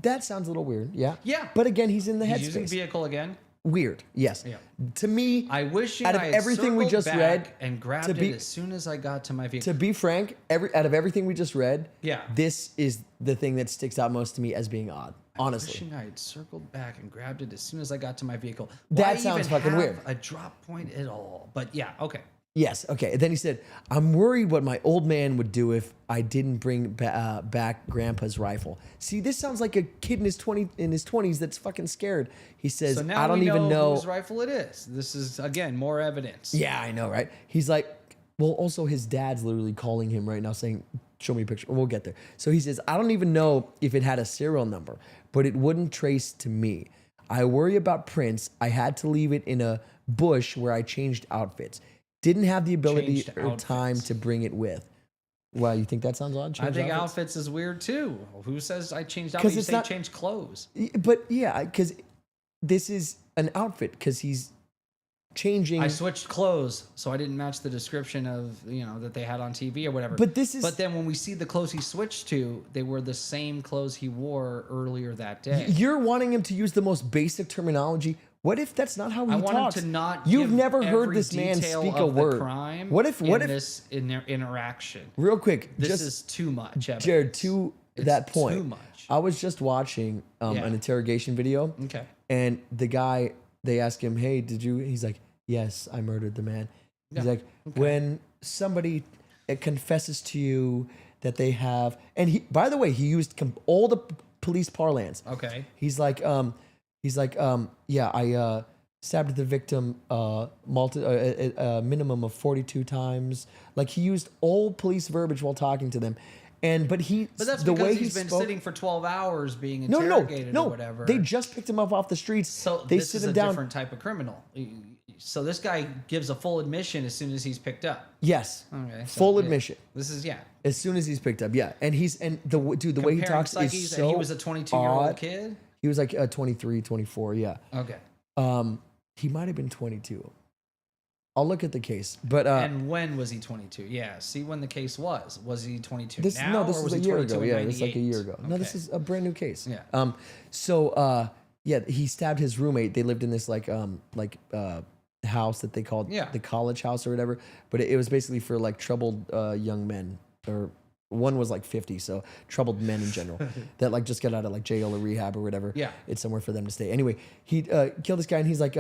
That sounds a little weird, yeah. Yeah, but again, he's in the headspace. Using vehicle again. Weird, yes. Yeah. To me, I wish out of everything we just read and grabbed it as soon as I got to my vehicle. To be frank, out of everything we just read, yeah, this is the thing that sticks out most to me as being odd. Honestly, wishing I had circled back and grabbed it as soon as I got to my vehicle. That sounds fucking weird. A drop point at all, but yeah, okay. Yes, okay. And then he said, "I'm worried what my old man would do if I didn't bring back Grandpa's rifle." See, this sounds like a kid in his 20s that's fucking scared. He says, so now "I don't even know whose rifle it is." This is again more evidence. Yeah, I know, right? He's like, well, also his dad's literally calling him right now, saying, "Show me a picture." We'll get there. So he says, "I don't even know if it had a serial number, but it wouldn't trace to me. I worry about prints. I had to leave it in a bush where I changed outfits. Didn't have the ability or time to bring it with." Wow, you think that sounds odd? I think outfits is weird too. Who says I changed outfits? You say change clothes. But yeah, because this is an outfit because he's changing. I switched clothes, so I didn't match the description of that they had on TV or whatever. But then when we see the clothes he switched to, they were the same clothes he wore earlier that day. You're wanting him to use the most basic terminology. What if that's not how he talks? I want him to not. You've never heard this man speak a word. What if this interaction? Real quick, this is too much. Jared, two that point. Too much. I was just watching an interrogation video. Okay. And the guy, they ask him, hey, did you? He's like, yes, I murdered the man. He's like, when somebody confesses to you that they have, and he, by the way, he used all the police parlance. Okay. He's like, yeah, I stabbed the victim a minimum of 42 times. Like, he used old police verbiage while talking to them. But that's the because way he's been sitting for 12 hours being no, interrogated or whatever. They just picked him up off the streets. So they this sit is him a down. different type of criminal. So this guy gives a full admission as soon as he's picked up. Yes. Okay. Full admission. This is as soon as he's picked up. Yeah. And the way he talks is so he was a 22-year-old kid. He was like 23, 24. Yeah. Okay. He might have been 22. I'll look at the case, but and when was he 22? Yeah, see when the case was. Was he 22 this now? This or was was a he year 22 ago. in Yeah, 98? this is like a year ago. Okay. No, this is a brand new case. Yeah. Yeah, he stabbed his roommate. They lived in this house that they called the college house or whatever. But it was basically for like troubled young men, or one was like 50, so troubled men in general that like just got out of like jail or rehab or whatever. Yeah, it's somewhere for them to stay. Anyway, he killed this guy, and he's like,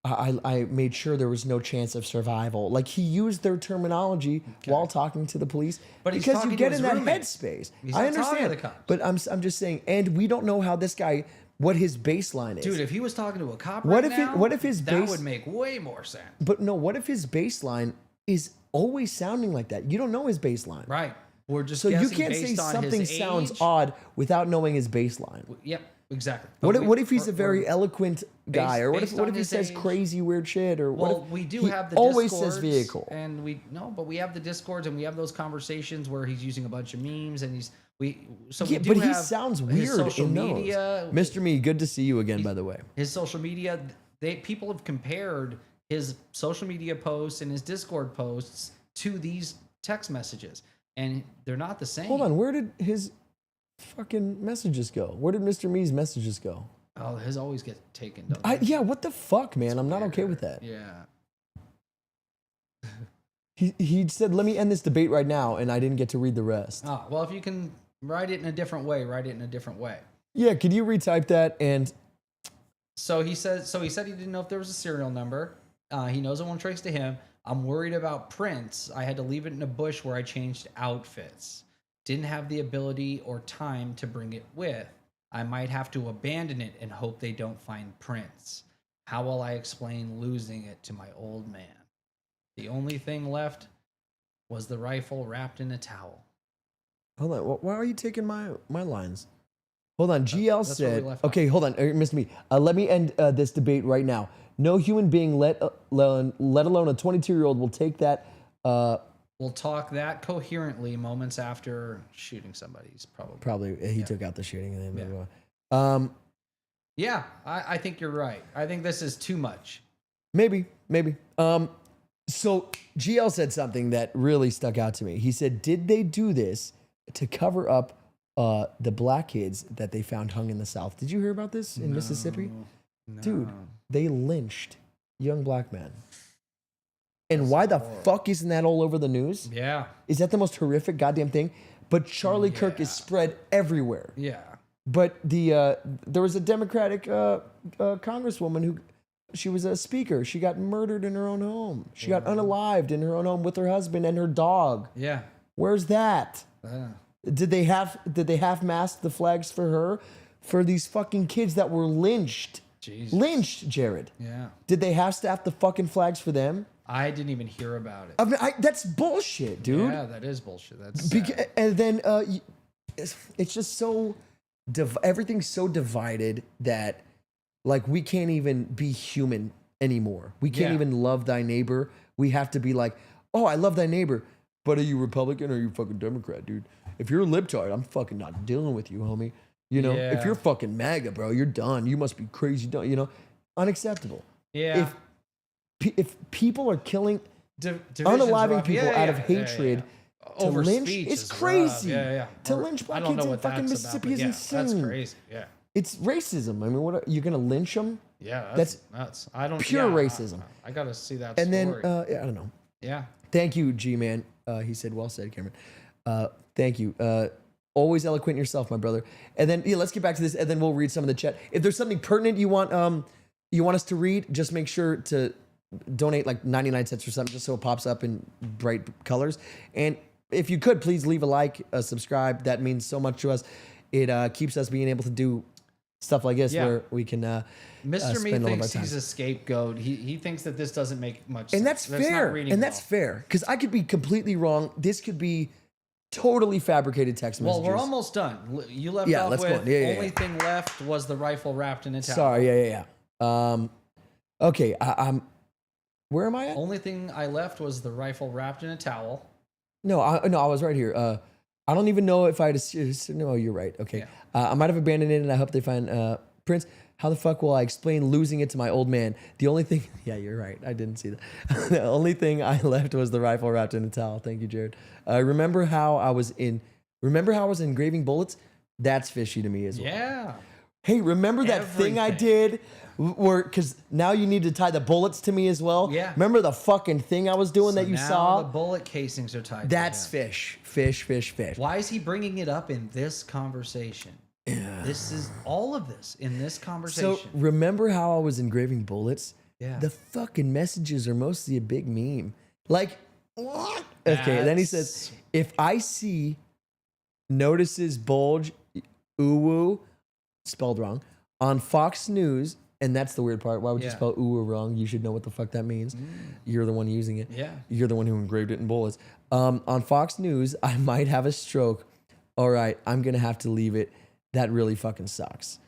I made sure there was no chance of survival. Like, he used their terminology while talking to the police, but because you get in that headspace. I understand, but I'm just saying, and we don't know how this guy, what his baseline is. Dude, if he was talking to a cop what if his that would make way more sense. But no, what if his baseline is always sounding like that? You don't know his baseline. Right. We're just so you can't say something sounds odd without knowing his baseline. Yep. Exactly. What if he's a very eloquent guy, or what if he says crazy weird shit, or what if we do have the always discords, says vehicle, and we have the discords, and we have those conversations where he's using a bunch of memes, and he sounds weird in media. Those. Mr. Me, good to see you again, by the way. His social media, people have compared his social media posts and his Discord posts to these text messages, and they're not the same. Hold on, where did his fucking messages go? Where did Mr. Me's messages go? Oh, his always get taken. Yeah, what the fuck, man? I'm not okay with that. Yeah. He said, "Let me end this debate right now," and I didn't get to read the rest. Oh, well, if you can write it in a different way, Yeah, could you retype that? And so he said he didn't know if there was a serial number. He knows it won't trace to him. I'm worried about prints. I had to leave it in a bush where I changed outfits. Didn't have the ability or time to bring it with. I might have to abandon it and hope they don't find prints. How will I explain losing it to my old man? The only thing left was the rifle wrapped in a towel. Hold on, why are you taking my lines? Hold on, GL said, okay, hold on, Mr. Me. Let me end this debate right now. No human being, let alone a 22-year-old, will take that... We'll talk that coherently moments after shooting somebody. He's probably he took out the shooting and then I think you're right. I think this is too much. Maybe. So GL said something that really stuck out to me. He said, "Did they do this to cover up the black kids that they found hung in the South?" Did you hear about this in Mississippi? No. Dude, they lynched young black men. And why the fuck isn't that all over the news? Yeah. Is that the most horrific goddamn thing? But Charlie Kirk is spread everywhere. Yeah. But there was a Democratic congresswoman who, she was a speaker. She got murdered in her own home. She got unalived in her own home with her husband and her dog. Yeah. Where's that? Did they half mast the flags for her? For these fucking kids that were lynched. Jesus. Lynched, Jared. Yeah. Did they half staff the fucking flags for them? I didn't even hear about it. I mean, that's bullshit, dude. Yeah, that is bullshit. That's and then it's just so everything's so divided that like we can't even be human anymore. We can't even love thy neighbor. We have to be like, oh, I love thy neighbor, but are you Republican or are you fucking Democrat, dude? If you're a libtard, I'm fucking not dealing with you, homie. You know, if you're fucking MAGA, bro, you're done. You must be crazy done. You know, unacceptable. Yeah. If people are killing, unaliving people out of hatred to over lynch, speech it's crazy. Yeah. To lynch black kids in fucking Mississippi is insane. That's crazy. Yeah. It's racism. I mean, what you're gonna lynch them? Yeah, that's nuts. I don't pure racism. I gotta see that. And story. then I don't know. Yeah. Thank you, G-Man. He said, "Well said, Cameron." Thank you. Always eloquent yourself, my brother. And then let's get back to this, and then we'll read some of the chat. If there's something pertinent you want us to read, just make sure to donate like 99 cents or something, just so it pops up in bright colors. And if you could, please leave a like, subscribe. That means so much to us. It keeps us being able to do stuff like this where we can. Mr. Me thinks he's a scapegoat. He thinks that this doesn't make much sense. And that's fair. And that's fair, because I could be completely wrong. This could be totally fabricated text messages. Well, we're almost done. You left off with only thing left was the rifle wrapped in a towel. Sorry, okay, I'm. Where am I at? Only thing I left was the rifle wrapped in a towel. No, I was right here. I don't even know if I had a. No, you're right. Okay, I might have abandoned it, and I hope they find Prince. How the fuck will I explain losing it to my old man? The only thing. Yeah, you're right. I didn't see that. The only thing I left was the rifle wrapped in a towel. Thank you, Jared. Remember how I was engraving bullets? That's fishy to me as well. Yeah. Hey, remember that thing I did? Because now you need to tie the bullets to me as well. Yeah. Remember the fucking thing I was doing that you saw? The bullet casings are tied. That's fish. Fish. Why is he bringing it up in this conversation? Yeah. This is all of this in this conversation. So remember how I was engraving bullets? Yeah. The fucking messages are mostly a big meme. Like, what? Okay, then he says, if I see notices bulge, uwu, spelled wrong, on Fox News, and that's the weird part. Why would you spell uwu wrong? You should know what the fuck that means. You're the one using it. Yeah. You're the one who engraved it in bullets. On Fox News, I might have a stroke. All right, I'm going to have to leave it. That really fucking sucks.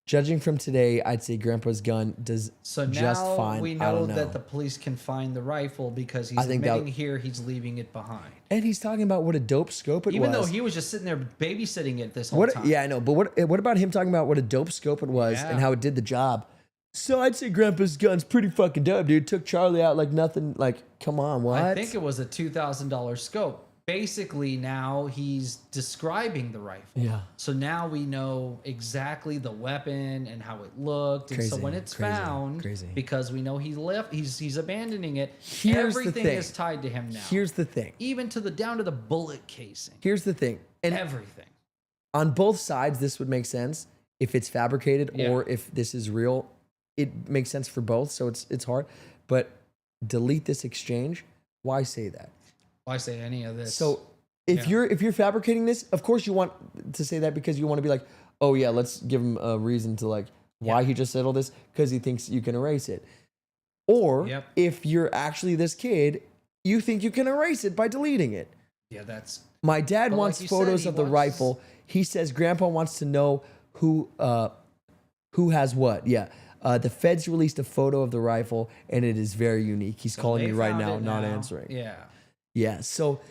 Judging from today, I'd say Grandpa's gun does just fine. So now we know that the police can find the rifle because he's admitting here he's leaving it behind. And he's talking about what a dope scope it was. Even though he was just sitting there babysitting it this whole time. Yeah, I know. But what about him talking about what a dope scope it was and how it did the job? So I'd say Grandpa's gun's pretty fucking dope, dude. Took Charlie out like nothing. Like, come on, what? I think it was a $2,000 scope. Basically, now he's describing the rifle. Yeah. So now we know exactly the weapon and how it looked. And so when it's found, because we know he's abandoning it, everything is tied to him now. Here's the thing. Even down to the bullet casing. Here's the thing. And everything. On both sides, this would make sense. If it's fabricated or if this is real, it makes sense for both. So it's hard. But delete this exchange. Why say that? Why say any of this? So if you're fabricating this, of course you want to say that because you want to be like, oh yeah, let's give him a reason to like why he just said all this because he thinks you can erase it. Or if you're actually this kid, you think you can erase it by deleting it. Yeah, that's. My dad wants photos of the rifle. He says Grandpa wants to know who has what. Yeah. The feds released a photo of the rifle and it is very unique. He's calling me right now, not answering. Yeah. Yeah, so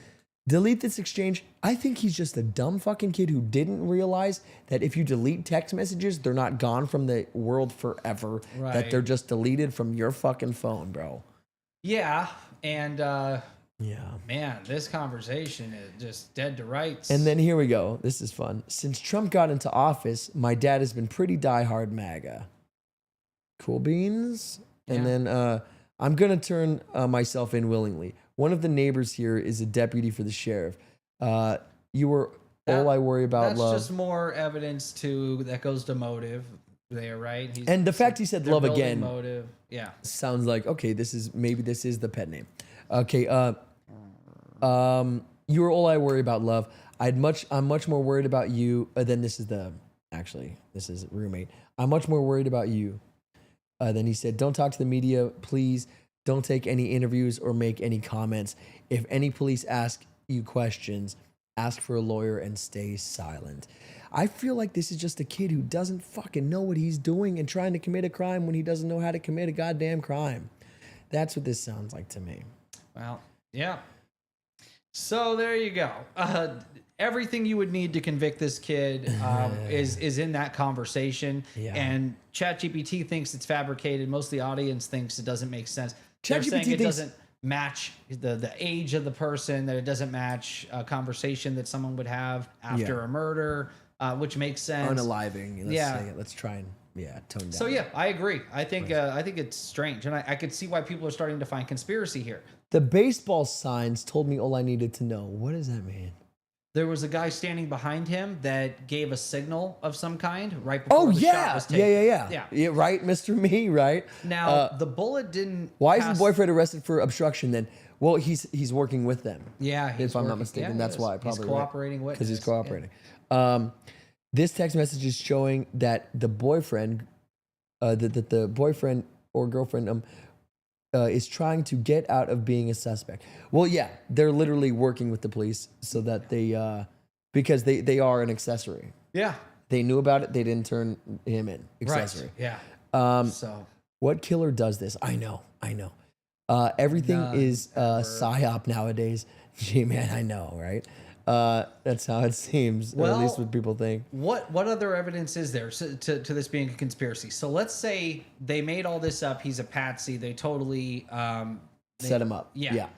delete this exchange. I think he's just a dumb fucking kid who didn't realize that if you delete text messages, they're not gone from the world forever. Right. That they're just deleted from your fucking phone, bro. Yeah, and man, this conversation is just dead to rights. And then here we go. This is fun. Since Trump got into office, my dad has been pretty diehard MAGA. Cool beans. And then I'm going to turn myself in willingly. One of the neighbors here is a deputy for the sheriff. You were all I worry about love. That's just more evidence that goes to motive there, right? And the fact he said love again. Motive. Yeah. Sounds like, okay, this is the pet name. Okay. You were all I worry about love. I'm much more worried about you. Then this is roommate. I'm much more worried about you. Then he said, don't talk to the media, please. Don't take any interviews or make any comments. If any police ask you questions, ask for a lawyer and stay silent. I feel like this is just a kid who doesn't fucking know what he's doing and trying to commit a crime when he doesn't know how to commit a goddamn crime. That's what this sounds like to me. Well, yeah. So there you go. Everything you would need to convict this kid is in that conversation. Yeah. And ChatGPT thinks it's fabricated. Most of the audience thinks it doesn't make sense. They're saying it doesn't match the age of the person, that it doesn't match a conversation that someone would have after a murder, which makes sense. Unaliving. Let's try and tone down. So yeah, I agree. I think it's strange, and I could see why people are starting to find conspiracy here. The baseball signs told me all I needed to know. What does that mean? there was a guy standing behind him that gave a signal of some kind right before the shot was taken. Yeah, right, Mr. Me, right? Now, the bullet didn't Why is the boyfriend arrested for obstruction then? Well, he's working with them. Yeah, if I'm not mistaken, that's why. Probably he's cooperating with because he's cooperating. Yeah. This text message is showing that the boyfriend, the boyfriend or girlfriend, is trying to get out of being a suspect. Well, yeah, they're literally working with the police so that they, because they are an accessory. Yeah, they knew about it. They didn't turn him in. Accessory. Right. Yeah. So, what killer does this? I know. Everything is psyop nowadays. Gee, man, I know, right? That's how it seems, or at least what people think. What other evidence is there to this being a conspiracy? So let's say they made all this up. He's a patsy. They totally set him up. Yeah.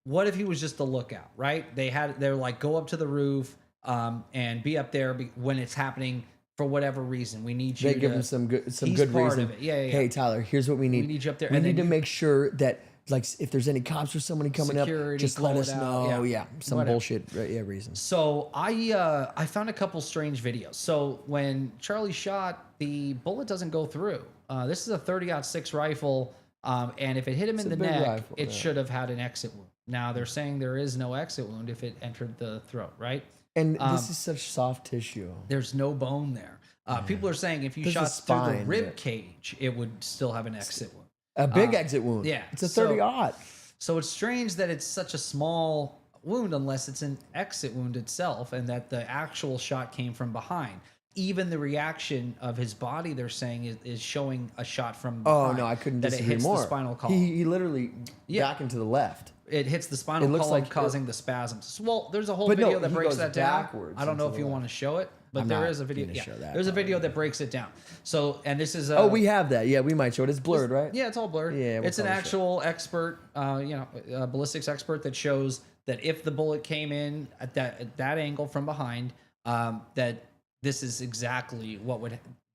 What if he was just a lookout? Right? They're like, go up to the roof and be up there when it's happening for whatever reason. We need you. They give him some good reason. Yeah. Hey, Tyler, here's what we need. We need you up there. We need to make sure that, like, if there's any cops or somebody coming up, just let us know. Yeah, some bullshit reason. So I found a couple strange videos. So when Charlie shot, the bullet doesn't go through. This is a 30-06 rifle, and if it hit him in the neck, it should have had an exit wound. Now they're saying there is no exit wound if it entered the throat, right? And this is such soft tissue. There's no bone there. People are saying if you shot through the rib cage, it would still have an exit wound. A big exit wound. Yeah. It's a 30-aught. So it's strange that it's such a small wound unless it's an exit wound itself and that the actual shot came from behind. Even the reaction of his body, they're saying, is showing a shot from behind. Oh, no, I couldn't disagree more. That it hits the spinal column. He literally back into the left. It hits the spinal column, causing the spasms. Well, there's a whole video that breaks that down. I don't know if you want to show it, but there is a video. Yeah, there's a video that breaks it down. So, and this is we have that. Yeah, we might show it. It's blurred, right? Yeah, it's all blurred. Yeah, it's an actual expert, ballistics expert that shows that if the bullet came in at that angle from behind, that this is exactly what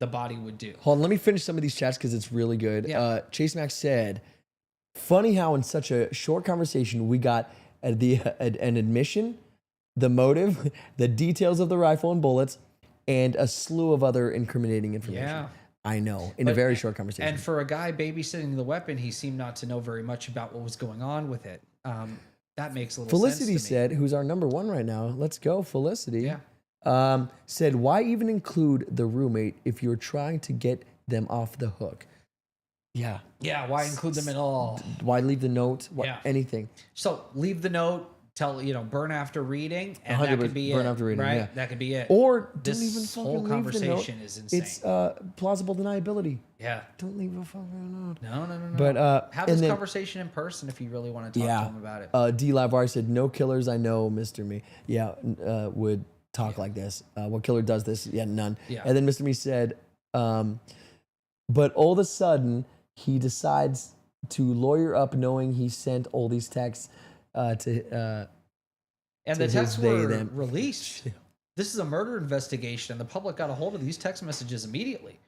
the body would do. Hold on, let me finish some of these chats because it's really good. Yeah. Chase Max said, funny how in such a short conversation we got an admission, the motive, the details of the rifle and bullets, and a slew of other incriminating information. Yeah. I know, in a very short conversation. And for a guy babysitting the weapon, he seemed not to know very much about what was going on with it. That makes a little Felicity sense to me. said, who's our number one right now, let's go, Felicity. Yeah. Said, why even include the roommate if you're trying to get them off the hook? Yeah. Yeah, why include them at all? Why leave the note? Anything. So leave the note, burn after reading, and that could be burn it. after reading, right? Yeah. That could be it. Or this don't even fucking whole leave conversation the note. is insane. It's plausible deniability. Yeah. Don't leave a fucking note. No. But have this conversation in person if you really want to talk to him about it. D Live said, no killers I know, Mr. Me. Yeah, would talk like this. What killer does this? Yeah, none. Yeah. And then Mr. Me said, but all of a sudden he decides to lawyer up knowing he sent all these texts to and the texts were released. This is a murder investigation, and the public got a hold of these text messages immediately.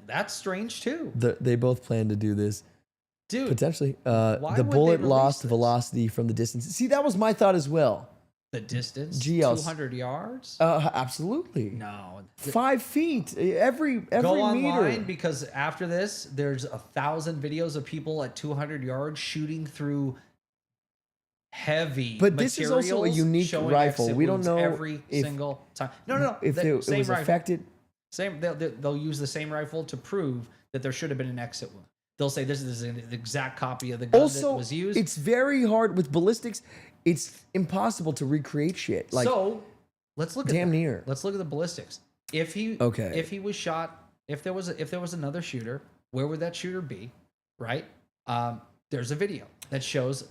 That's strange too. They both plan to do this. Dude. Potentially. The bullet lost velocity from the distance. See, that was my thought as well. The distance? GLs. 200 yards? Absolutely. No. 5 feet. Every Go meter. online because after this, there's 1,000 videos of people at 200 yards shooting through heavy But this is also a unique rifle. We don't know every single time. No. If it was rifle. affected. They'll use the same rifle to prove that there should have been an exit wound. They'll say this is an exact copy of the gun that was used. It's very hard with ballistics. It's impossible to recreate shit. So let's look at damn near. Let's look at the ballistics. If he was shot, if there was another shooter, where would that shooter be? Right? There's a video that shows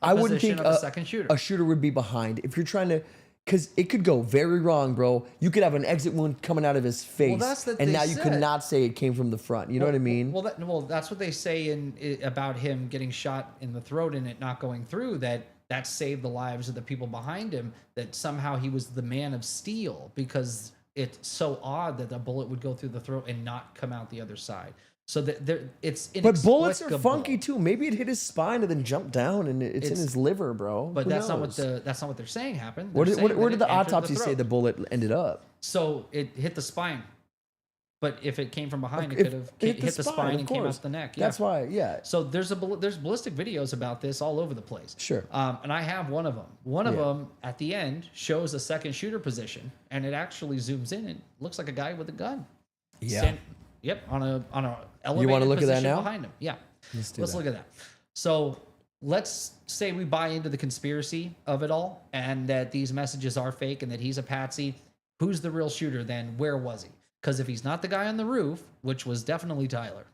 I wouldn't think a second shooter. A shooter would be behind. If you're trying to, because it could go very wrong, bro. You could have an exit wound coming out of his face, and now you could not say it came from the front. You know what I mean? Well, that's what they say about him getting shot in the throat and it not going through. That saved the lives of the people behind him. That somehow he was the man of steel because it's so odd that the bullet would go through the throat and not come out the other side. So that it's but bullets are funky too. Maybe it hit his spine and then jumped down, and it's in his liver, bro. But Who that's knows? not what they're saying happened. Where did the autopsy say the bullet ended up? So it hit the spine. But if it came from behind, it could have hit the spine and came out the neck. Yeah. That's why, yeah. So there's ballistic videos about this all over the place. Sure. And I have one of them. One of them at the end shows a second shooter position, and it actually zooms in and looks like a guy with a gun. Yeah. Yep. On a elevated You want to look at that now? Behind him. Yeah. Let's look at that. So let's say we buy into the conspiracy of it all, and that these messages are fake, and that he's a patsy. Who's the real shooter then? Where was he? Because if he's not the guy on the roof, which was definitely Tyler,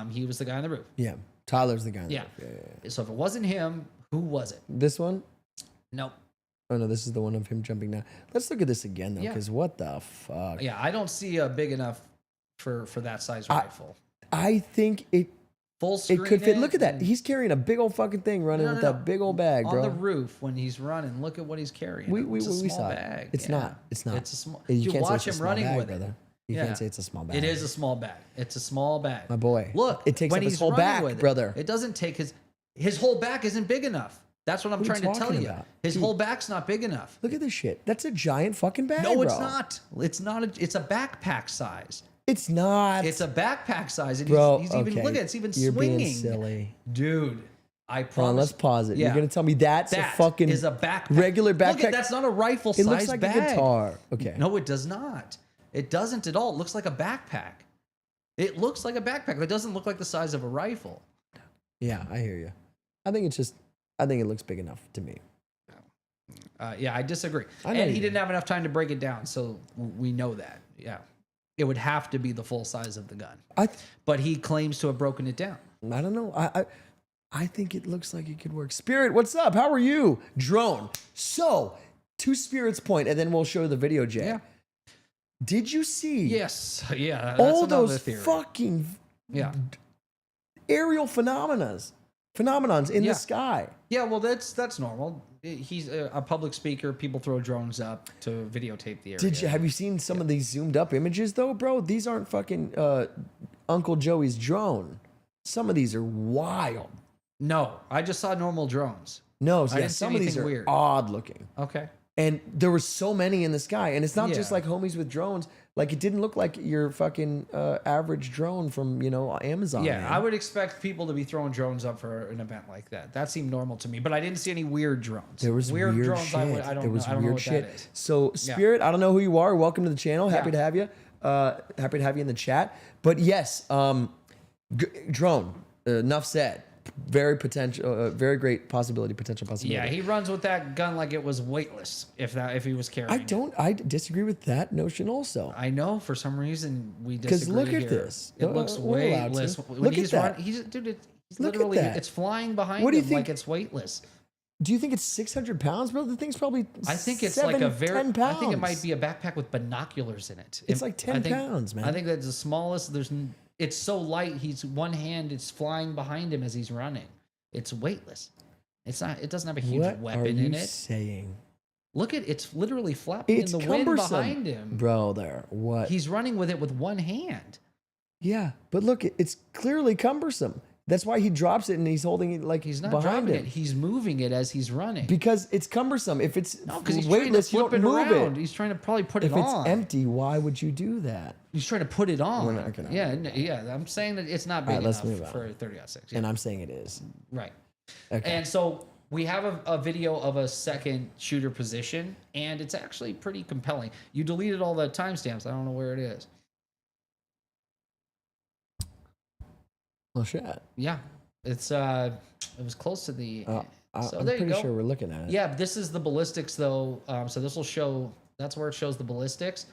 he was the guy on the roof. Yeah, Tyler's the guy on the roof. Yeah. So if it wasn't him, who was it? This one? Nope. Oh, no, this is the one of him jumping down. Let's look at this again, though, because what the fuck? Yeah, I don't see a big enough for that size rifle. I think it could fit. Look at that. He's carrying a big old fucking thing running with that big old bag, bro. On the roof when he's running, look at what he's carrying. We saw bag. It's not. It's not. It's a small. You can't watch say it's him a small running bag, with brother. it. You can't say it's a small bag. It is a small bag. It's a small bag. My boy. Look, it takes when up he's his whole running back, with brother. It doesn't take his whole back isn't big enough. That's what I'm trying to tell you. About? His whole back's not big enough. Look at this shit. That's a giant fucking bag, No, bro. it's not. It's not. It's a backpack size. It's not. It's a backpack size. And bro, he's even look at it. It's even You're swinging. Being silly, dude. I promise. Hold on, let's pause it. Yeah. You're gonna tell me that's a fucking is a backpack. regular backpack? Look at that's not a rifle size. It looks like bag. a guitar. Okay. No, it does not. It doesn't at all. It looks like a backpack. It looks like a backpack. It doesn't look like the size of a rifle. Yeah, I hear you. I think it looks big enough to me. Yeah, I disagree. And he didn't have enough time to break it down, so we know that. Yeah. It would have to be the full size of the gun. But he claims to have broken it down. I don't know. I think it looks like it could work. Spirit, what's up? How are you? Drone. So, to Spirit's point, and then we'll show the video, Jay. Yeah. Did you see? Yes. Yeah. All those fucking aerial phenomenons in the sky. Yeah, well, that's normal. He's a public speaker. People throw drones up to videotape the area. Have you seen some of these zoomed up images though, bro? These aren't fucking Uncle Joey's drone. Some of these are wild. No, I just saw normal drones. No, some of these are weird. Odd looking. Okay. And there were so many in the sky, and it's not just like homies with drones. Like it didn't look like your fucking average drone from Amazon. Yeah, man. I would expect people to be throwing drones up for an event like that. That seemed normal to me, but I didn't see any weird drones. There was weird drones. Shit. I don't know what that is. So Spirit, I don't know who you are. Welcome to the channel. Happy to have you. Happy to have you in the chat. But yes, drone. Enough said. Very great possibility. Yeah, he runs with that gun like it was weightless. If he was carrying. I disagree with that notion also. I know for some reason we disagree. Because look at here. this. It looks weightless. Look at that. He's literally it's flying behind him like it's weightless. Do you think it's 600 pounds, bro? The thing's probably I think it's 10 pounds. I think it might be a backpack with binoculars in it. It's like 10 pounds, man. I think that's the smallest. It's so light. He's one hand. It's flying behind him as he's running. It's weightless. It's not. It doesn't have a huge weapon in it. What are you saying? Look at it's literally flapping in the wind behind him, bro. What? He's running with it with one hand. Yeah, but look, it's clearly cumbersome. That's why he drops it and he's holding it like he's not behind dropping him. it. He's moving it as he's running. Because it's cumbersome. If it's he's weightless, you don't move it. He's trying to probably put it on. If it's empty, why would you do that? He's trying to put it on. We're not gonna. Yeah. I'm saying that it's not big enough for 30-06. Yeah. And I'm saying it is. Right. Okay. And so we have a video of a second shooter position, and it's actually pretty compelling. You deleted all the timestamps. I don't know where it is. Well, shit. Yeah. It's it was close to the. So I'm pretty sure we're looking at it. Yeah, this is the ballistics though. So this will show. That's where it shows the ballistics.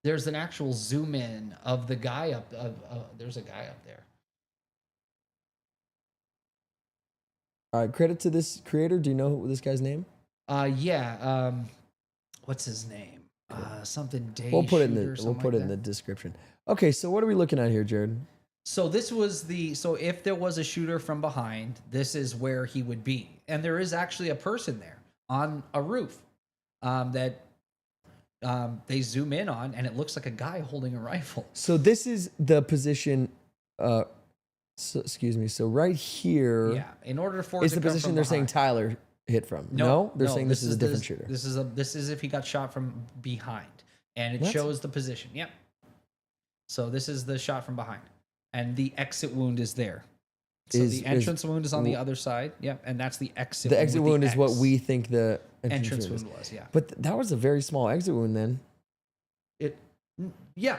There's an actual zoom in of the guy up. There's a guy up there. All right. Credit to this creator. Do you know this guy's name? Yeah. What's his name? Something Day. We'll put it in the description. Okay. So what are we looking at here, Jared? So this was so if there was a shooter from behind, this is where he would be. And there is actually a person there on a roof that they zoom in on, and it looks like a guy holding a rifle. So this is the position So, excuse me. So right here, Yeah. In order for it's the position they're saying Tyler hit from. No, they're saying this is a different shooter. This is if he got shot from behind, and it shows the position. Yep. So this is the shot from behind, and the exit wound is there. So the entrance wound is on the other side. Yep, and that's the exit. The exit wound is what we think the entrance wound was. Yeah, but that was a very small exit wound then. Yeah,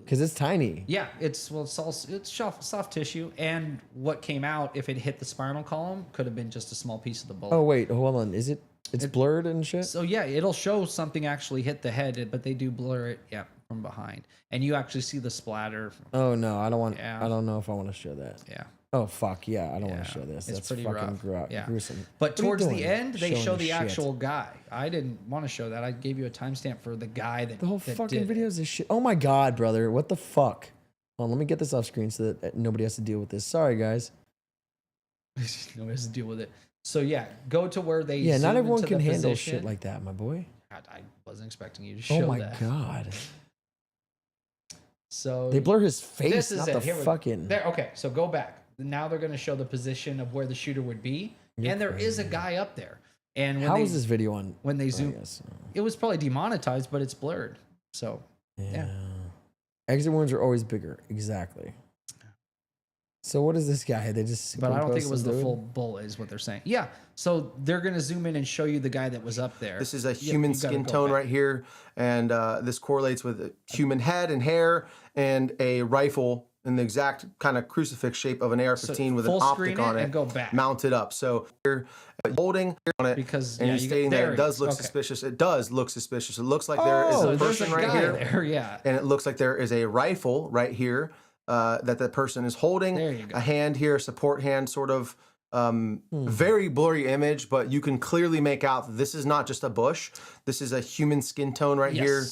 because it's tiny. Yeah, it's soft tissue, and what came out if it hit the spinal column could have been just a small piece of the bullet. Oh wait, hold on. Is it? It's blurred and shit. So yeah, it'll show something actually hit the head, but they do blur it. Yeah, from behind, and you actually see the splatter. Oh no, I don't want. I don't know if I want to show that. Yeah. Oh fuck yeah, I don't want to show this. It's That's pretty fucking rough. gruesome. But towards the end, they show the actual guy. I didn't want to show that. I gave you a timestamp for the guy that the whole fucking video is this shit. Oh my god, brother, what the fuck? Hold on, let me get this off screen so that nobody has to deal with this. Sorry, guys. Nobody has to deal with it. So yeah, go to where they. Yeah, not everyone can handle position. shit like that, my boy. God, I wasn't expecting you to show that. Oh my god. So they blur his face. This is not it. The Here fucking. There. Okay, so go back. Now they're going to show the position of where the shooter would be, and there is a guy up there. And when how was this video on? When they zoom, it was probably demonetized, but it's blurred. So yeah. Exit wounds are always bigger. Exactly. So what is this guy? They just. But I don't think it was the full bullet, is what they're saying. Yeah. So they're going to zoom in and show you the guy that was up there. This is a human skin tone right here, and this correlates with a human head and hair and a rifle in the exact kind of crucifix shape of an AR-15 with an optic on it, and go back. Mounted up. So you're holding on it, because and he's stating that it does look suspicious. It does look suspicious. It looks like there is a person right here, and it looks like there is a rifle right here that the person is holding. There you go. A hand here, support hand, sort of. Very blurry image, but you can clearly make out that this is not just a bush. This is a human skin tone right here.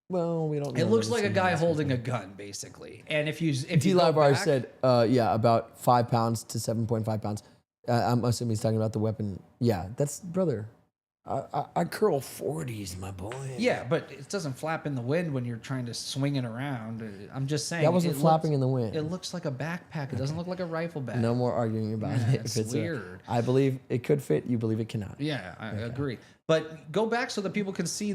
Well, we don't know. It looks like a guy holding a gun, basically. And if you D-Live said, yeah, about 5 pounds to 7.5 pounds. I'm assuming he's talking about the weapon. Yeah, that's brother. I curl 40s, my boy. Yeah, but it doesn't flap in the wind when you're trying to swing it around. I'm just saying. That wasn't flapping in the wind. It looks like a backpack. It doesn't look like a rifle bag. No more arguing about it. If it's weird. I believe it could fit. You believe it cannot. Yeah, I agree. But go back so that people can see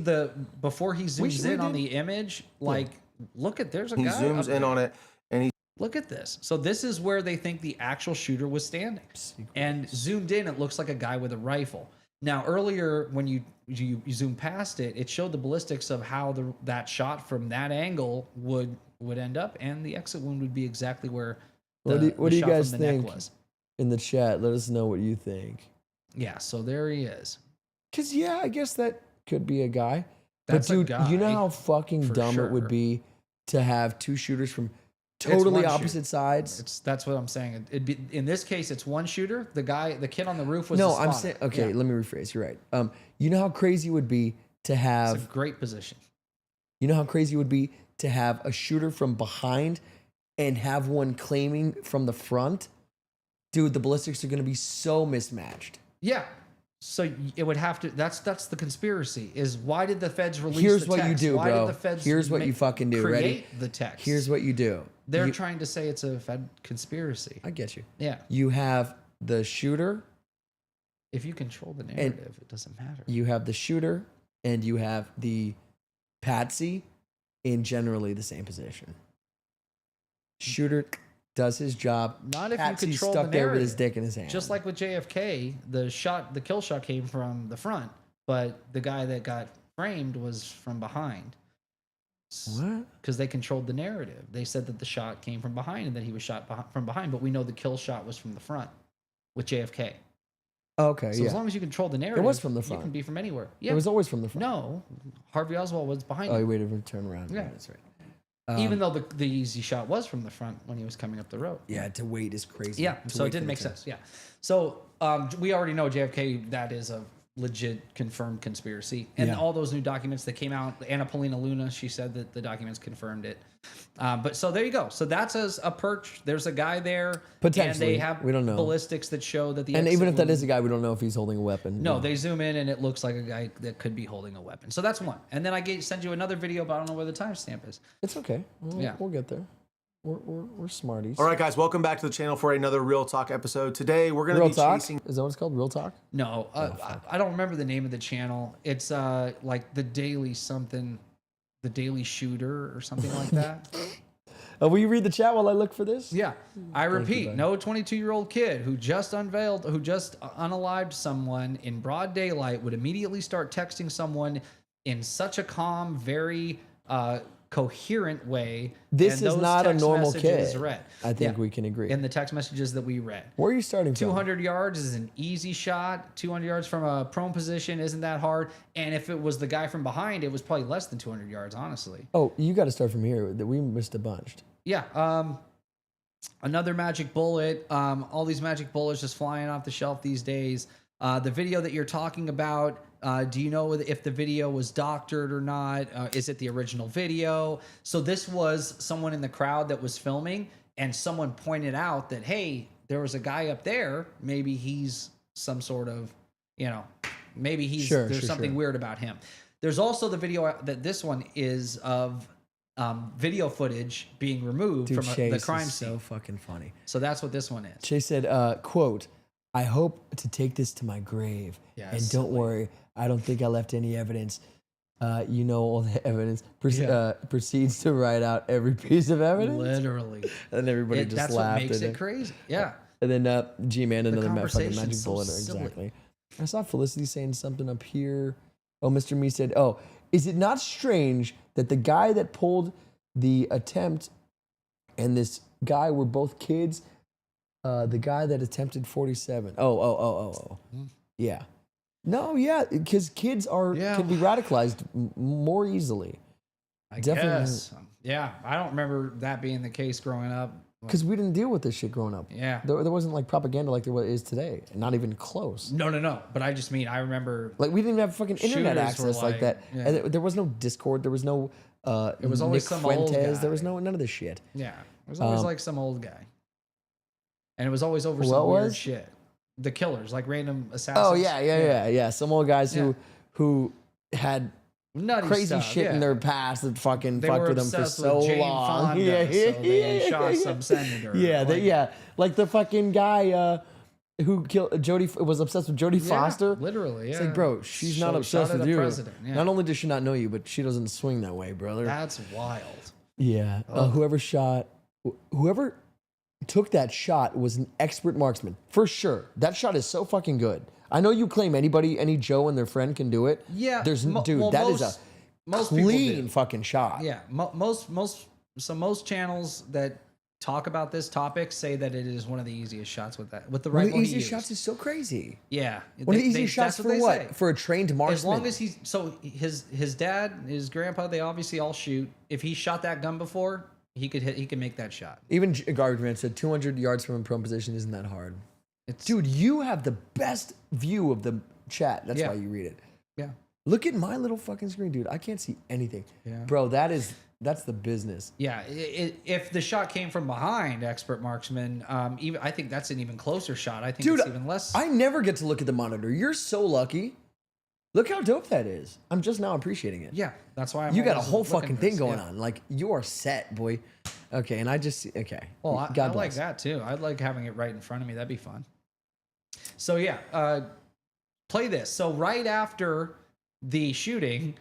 before he zooms in on the image. Like, look at there's a guy. He zooms in on it, and he. Look at this. So this is where they think the actual shooter was standing. And zoomed in, it looks like a guy with a rifle. Now, earlier when you zoom past it, it showed the ballistics of how that shot from that angle would end up, and the exit wound would be exactly where what do you guys think in the chat? Let us know what you think. Yeah, so there he is. Because, yeah, I guess that could be a guy. That's dude, a guy, you know how fucking dumb it would be to have two shooters from totally opposite sides? That's what I'm saying. It'd be, in this case, it's one shooter. The kid on the roof was I'm saying, okay, let me rephrase. You're right. You know how crazy it would be to have... It's a great position. You know how crazy it would be to have a shooter from behind and have one claiming from the front? Dude, the ballistics are going to be so mismatched. Yeah. So it would have to. That's the conspiracy. Is why did the feds release? Here's the what text? you do, why bro. Did the feds Here's what you fucking do. Ready? The text. Here's what you do. They're trying to say it's a Fed conspiracy. I get you. Yeah. You have the shooter. If you control the narrative, it doesn't matter. You have the shooter, and you have the patsy in generally the same position. Shooter does his job. Not if Patsy's you control stuck the there narrative. with his dick in his hand. Just like with JFK, the kill shot came from the front, but the guy that got framed was from behind. What? Because they controlled the narrative. They said that the shot came from behind and that he was shot from behind, but we know the kill shot was from the front with JFK. Okay, so as long as you control the narrative, it was from the front. You can be from anywhere. Yeah, it was always from the front. No, Harvey Oswald was behind. Oh, he waited for him to turn around. Yeah, that's right. Even though the easy shot was from the front when he was coming up the road. Yeah, to wait is crazy. Yeah, so it didn't make sense. Yeah, so we already know JFK. That is a legit confirmed conspiracy, and all those new documents that came out. Anna Paulina Luna, she said that the documents confirmed it. But so there you go. So that's a perch. There's a guy there. Potentially, and they have we don't know ballistics that show that the. And even if that is a guy, we don't know if he's holding a weapon. No, they zoom in and it looks like a guy that could be holding a weapon. So that's one. And then I send you another video, but I don't know where the timestamp is. It's okay. We'll get there. We're smarties. All right, guys, welcome back to the channel for another Real Talk episode. Today, we're going to be chasing... Is that what it's called? Real Talk? No, I don't remember the name of the channel. It's like the Daily something, the Daily Shooter or something like that. Will you read the chat while I look for this? Yeah. I repeat, no 22-year-old kid who just unalived someone in broad daylight would immediately start texting someone in such a calm, very coherent way. This is not a normal kid. Read. I think we can agree. In the text messages that we read. Where are you starting from? 200 yards is an easy shot. 200 yards from a prone position isn't that hard. And if it was the guy from behind, it was probably less than 200 yards, honestly. Oh, you got to start from here. We missed a bunch. Yeah. Another magic bullet. All these magic bullets just flying off the shelf these days. The video that you're talking about, do you know if the video was doctored or not? Is it the original video? So this was someone in the crowd that was filming, and someone pointed out that, hey, there was a guy up there. Maybe he's some sort of, maybe there's something weird about him. There's also the video that this one is of video footage being removed from the crime scene. So fucking funny. So that's what this one is. Chase said, quote, "I hope to take this to my grave. Yeah, and don't worry, I don't think I left any evidence. All the evidence." Proceeds to write out every piece of evidence. Literally. And everybody just laughed. That's what makes it crazy. Yeah. And then G-Man, another fucking magic so bullet. silly. Exactly. I saw Felicity saying something up here. Oh, Mr. Me said, "Oh, is it not strange that the guy that pulled the attempt and this guy were both kids? The guy that attempted 47. Oh. Yeah. No, yeah, because kids can be radicalized more easily. I guess. Yeah, I don't remember that being the case growing up. Because we didn't deal with this shit growing up. Yeah. There wasn't like propaganda like there is today. Not even close. No. But I just mean, I remember... Like, we didn't even have fucking internet access like that. Yeah. And there was no Discord. There was no it was always Nick some old guy. There was none of this shit. Yeah. It was always like some old guy. And it was always over some weird shit. The killers, like random assassins. Oh, yeah. Some old guys who had... nutty crazy stuff, shit in their past that fucking fucked with them for so long. So they shot some senator. Like the fucking guy who killed Jodie was obsessed with Jodie Foster. Literally, It's like, bro, she's not obsessed with you. Not only does she not know you, but she doesn't swing that way, brother. That's wild. Yeah. Whoever took that shot was an expert marksman for sure. That shot is so fucking good. I know you claim any Joe and their friend can do it. Yeah, that is a clean fucking shot. Yeah, most channels that talk about this topic say that it is one of the easiest shots with the right one. One of the easiest shots is so crazy. Yeah, one of the easiest shots for what? Say. For a trained marksman. As long as his dad, his grandpa, they obviously all shoot. If he shot that gun before, he could make that shot. Even Garbage Man said 200 yards from a prone position isn't that hard. Dude, you have the best view of the chat. That's why you read it. Yeah. Look at my little fucking screen, dude. I can't see anything. Yeah. Bro, that's the business. Yeah. If the shot came from behind, expert marksman, I think that's an even closer shot. I think it's even less. I never get to look at the monitor. You're so lucky. Look how dope that is. I'm just now appreciating it. Yeah. That's why you got a whole fucking thing going on. Like, you are set, boy. Okay. And Well, I like that too. I'd like having it right in front of me. That'd be fun. So play this. So right after the shooting,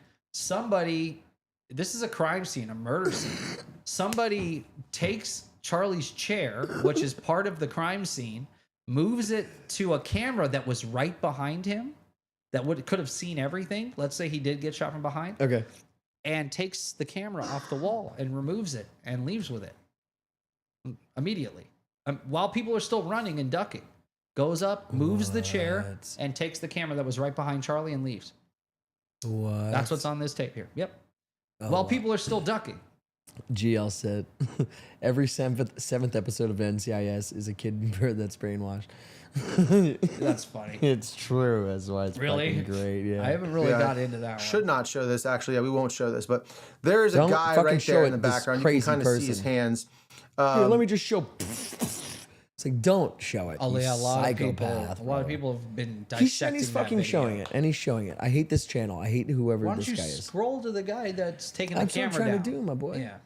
this is a crime scene, a murder scene. Somebody takes Charlie's chair, which is part of the crime scene, moves it to a camera that was right behind him, that could have seen everything. Let's say he did get shot from behind. Okay. And takes the camera off the wall and removes it and leaves with it immediately. While people are still running and ducking. Goes up, moves the chair, and takes the camera that was right behind Charlie and leaves. What? That's what's on this tape here. Yep. While people are still ducking. GL said, every seventh episode of NCIS is a kid that's brainwashed. That's funny. It's true. That's why it's really fucking great. Yeah. I haven't really got into that one. Should not show this, actually. Yeah, we won't show this. But there is a guy right there in the background. You can kind of see his hands. Here, let me just show... It's like, don't show it. Oh, yeah, a lot of people have been dissecting he's fucking showing it, and he's showing it. I hate this channel. I hate whoever this guy is. Scroll to the guy that's taking the camera down. I'm trying to do, my boy. Yeah.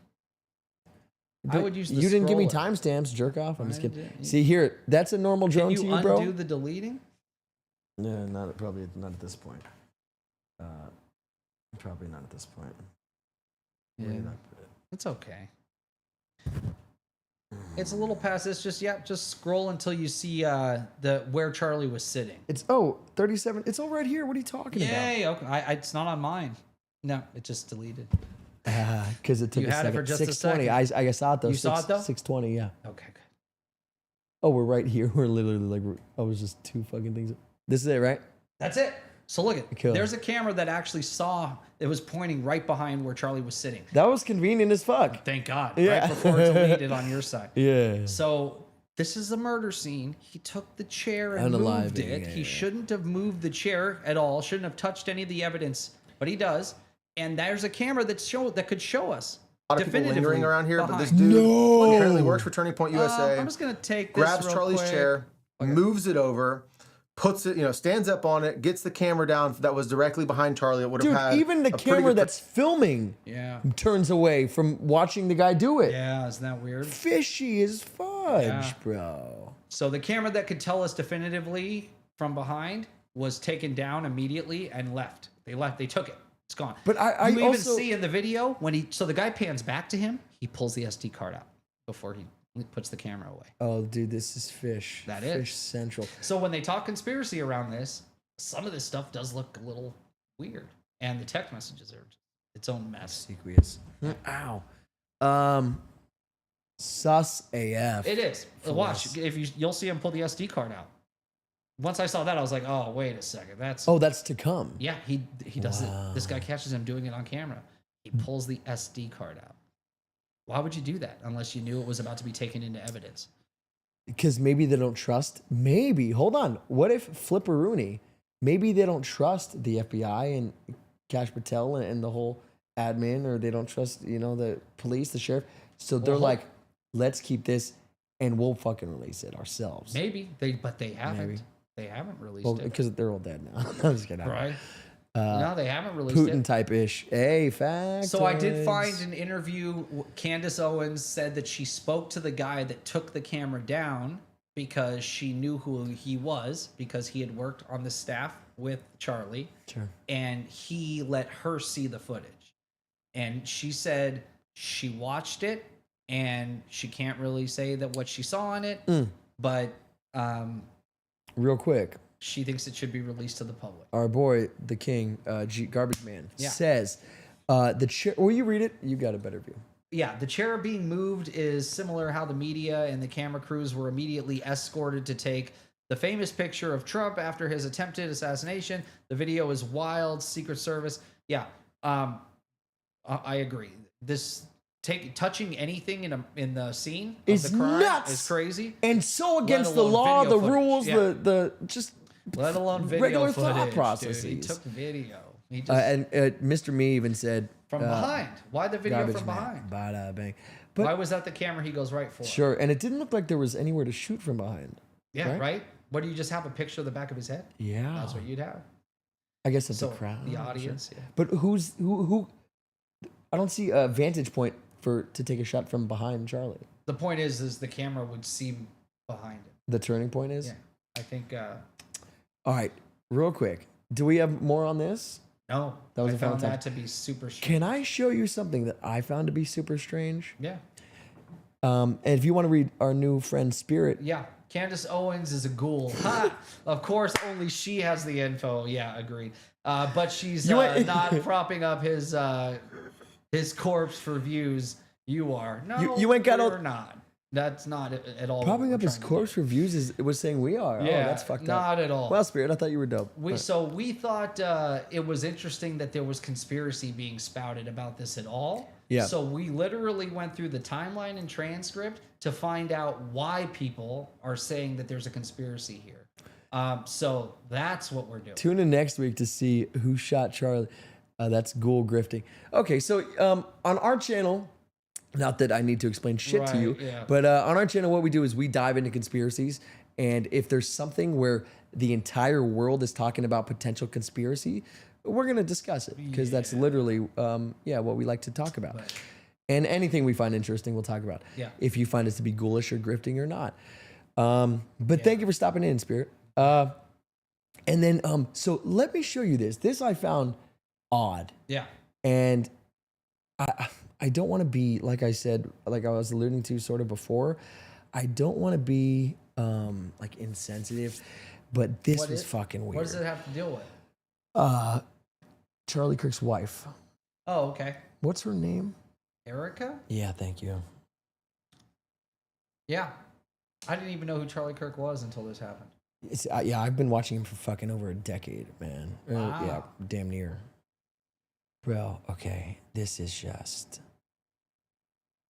I would use the You didn't give me scroller. timestamps, jerk off. I'm just kidding. See here, that's a normal drone to you, bro. Can you undo the deleting? No, probably not at this point. Probably not at this point. Yeah, it's okay. It's a little past this. Just scroll until you see where Charlie was sitting. It's 37. It's all right here. What are you talking about? Yay! Okay. It's not on mine. No, it just deleted. Because it took you a had second. It for just 620. a second. I saw it though. You saw it though? 620. Yeah. Okay. Good. Oh, we're right here. We're literally like. I was just two fucking things. This is it, right? That's it. So look at Cool. There's a camera that actually saw. It was pointing right behind where Charlie was sitting. That was convenient as fuck. Thank God. Yeah. Right before it deleted on your side. Yeah. So this is a murder scene. He took the chair and moved it. He shouldn't have moved the chair at all. Shouldn't have touched any of the evidence, but he does. And there's a camera that could show us. A lot of people lingering around here, but this dude apparently works for Turning Point USA. I'm just gonna take this. Grabs Charlie's chair, moves it over, puts it, stands up on it, gets the camera down that was directly behind Charlie. It would have had even the camera that's filming turns away from watching the guy do it. Yeah, isn't that weird? Fishy as fudge, bro. So the camera that could tell us definitively from behind was taken down immediately and left. They took it. It's gone. But I you also even see in the video when the guy pans back to him, he pulls the SD card out before he puts the camera away. Oh, dude, this is fish. That is fish central. So when they talk conspiracy around this, some of this stuff does look a little weird, and the text messages are its own mess. Secrets. Ow. Sus AF. It is. Watch you'll see him pull the SD card out. Once I saw that, I was like, "Oh, wait a second, that's to come." Yeah, he does it. This guy catches him doing it on camera. He pulls the SD card out. Why would you do that unless you knew it was about to be taken into evidence? Because maybe they don't trust. Maybe. Hold on. What if Flipperoonie? Maybe they don't trust the FBI and Cash Patel and the whole admin, or they don't trust the police, the sheriff. So they're like, let's keep this, and we'll fucking release it ourselves. Maybe but they haven't. Maybe. They haven't released it because they're all dead now. I'm just kidding. Right. No, they haven't released it. Putin type-ish. Hey, fact. So I did find an interview. Candace Owens said that she spoke to the guy that took the camera down because she knew who he was because he had worked on the staff with Charlie. Sure. And he let her see the footage. And she said she watched it and she can't really say that what she saw in it, but real quick, she thinks it should be released to the public. Our boy, the king, Garbage Man, says the chair. Will you read it? You got a better view. Yeah, the chair being moved is similar how the media and the camera crews were immediately escorted to take the famous picture of Trump after his attempted assassination. The video is wild. Secret Service. Yeah, I agree. This touching anything in the scene of the crime nuts. Is crazy and so against the law, the rules, the just let alone video regular footage, thought processes. Dude. He took video. He just, and Mr. Me even said from behind. Why the video from behind? Bada bang. But why was that the camera he goes right for? Sure, and it didn't look like there was anywhere to shoot from behind. Yeah, right? What do you just have a picture of the back of his head? Yeah, that's what you'd have. I guess it's the crowd, the audience. Sure. But who? I don't see a vantage point to take a shot from behind Charlie. The point is the camera would see behind it. The turning point is. Yeah, I think. All right, real quick. Do we have more on this? No, I found that to be super strange. Can I show you something that I found to be super strange? Yeah. And if you want to read our new friend Spirit. Yeah. Candace Owens is a ghoul. Ha! Of course, only she has the info. Yeah, agreed. But she's not propping up his corpse for views. You are. No, you ain't got we're not. That's not at all. Propping up his corpse for views was saying we are. Yeah, that's fucked up. Not at all. Well, Spirit, I thought you were dope. We thought it was interesting that there was conspiracy being spouted about this at all. Yeah. So we literally went through the timeline and transcript to find out why people are saying that there's a conspiracy here. So that's what we're doing. Tune in next week to see who shot Charlie. That's ghoul grifting. Okay, so on our channel, not that I need to explain shit to you, but on our channel, what we do is we dive into conspiracies. And if there's something where the entire world is talking about potential conspiracy, we're going to discuss it because that's literally, what we like to talk about. And anything we find interesting, we'll talk about. Yeah. If you find us to be ghoulish or grifting or not. But thank you for stopping in, Spirit. And then, so let me show you this. This I found odd. Yeah. And I don't want to be, like I said, like I was alluding to sort of before, I don't want to be like insensitive, but this was fucking weird. What does it have to deal with? Charlie Kirk's wife. Oh, okay. What's her name? Erika? Yeah, thank you. Yeah. I didn't even know who Charlie Kirk was until this happened. Yeah, I've been watching him for fucking over a decade, man. Wow. Yeah, damn near. Bro, okay, this is just...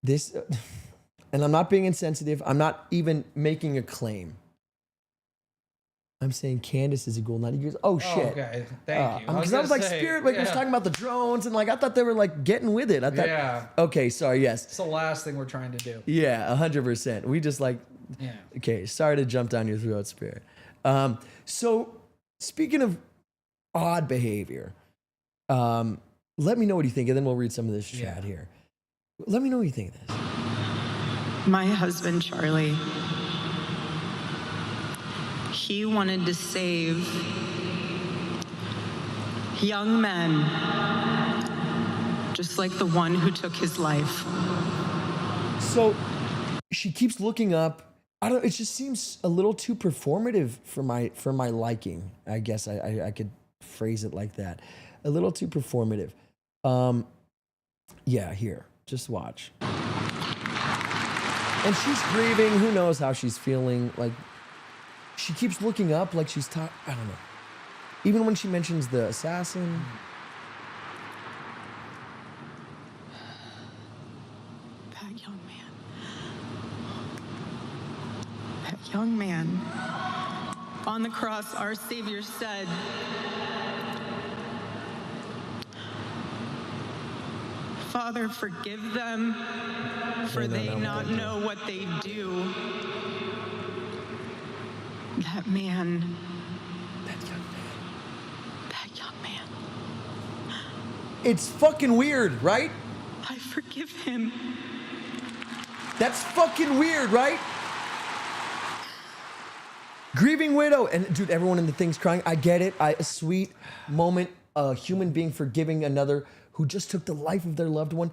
This... and I'm not being insensitive. I'm not even making a claim. I'm saying Candace is a ghoul, not a ghoul. Oh, shit. Okay, thank you. Because I was like, Spirit like was talking about the drones, and like I thought they were like getting with it. I thought, yeah. Okay, sorry, yes. It's the last thing we're trying to do. Yeah, 100%. We just like, yeah. Okay, sorry to jump down your throat, Spirit. So speaking of odd behavior, let me know what you think, and then we'll read some of this chat here. Let me know what you think of this. My husband, Charlie, he wanted to save young men, just like the one who took his life. So she keeps looking up. I don't. It just seems a little too performative for my liking. I guess I could phrase it like that. A little too performative. Yeah. Here, just watch. And she's grieving. Who knows how she's feeling? Like she keeps looking up, like she's I don't know. Even when she mentions the assassin. Young man, on the cross, our Savior said, Father, forgive them, for they not know what they do. That man, that young man. It's fucking weird, right? I forgive him. That's fucking weird, right? Grieving widow. And dude, everyone in the thing's crying. I get it. A sweet moment, a human being forgiving another who just took the life of their loved one.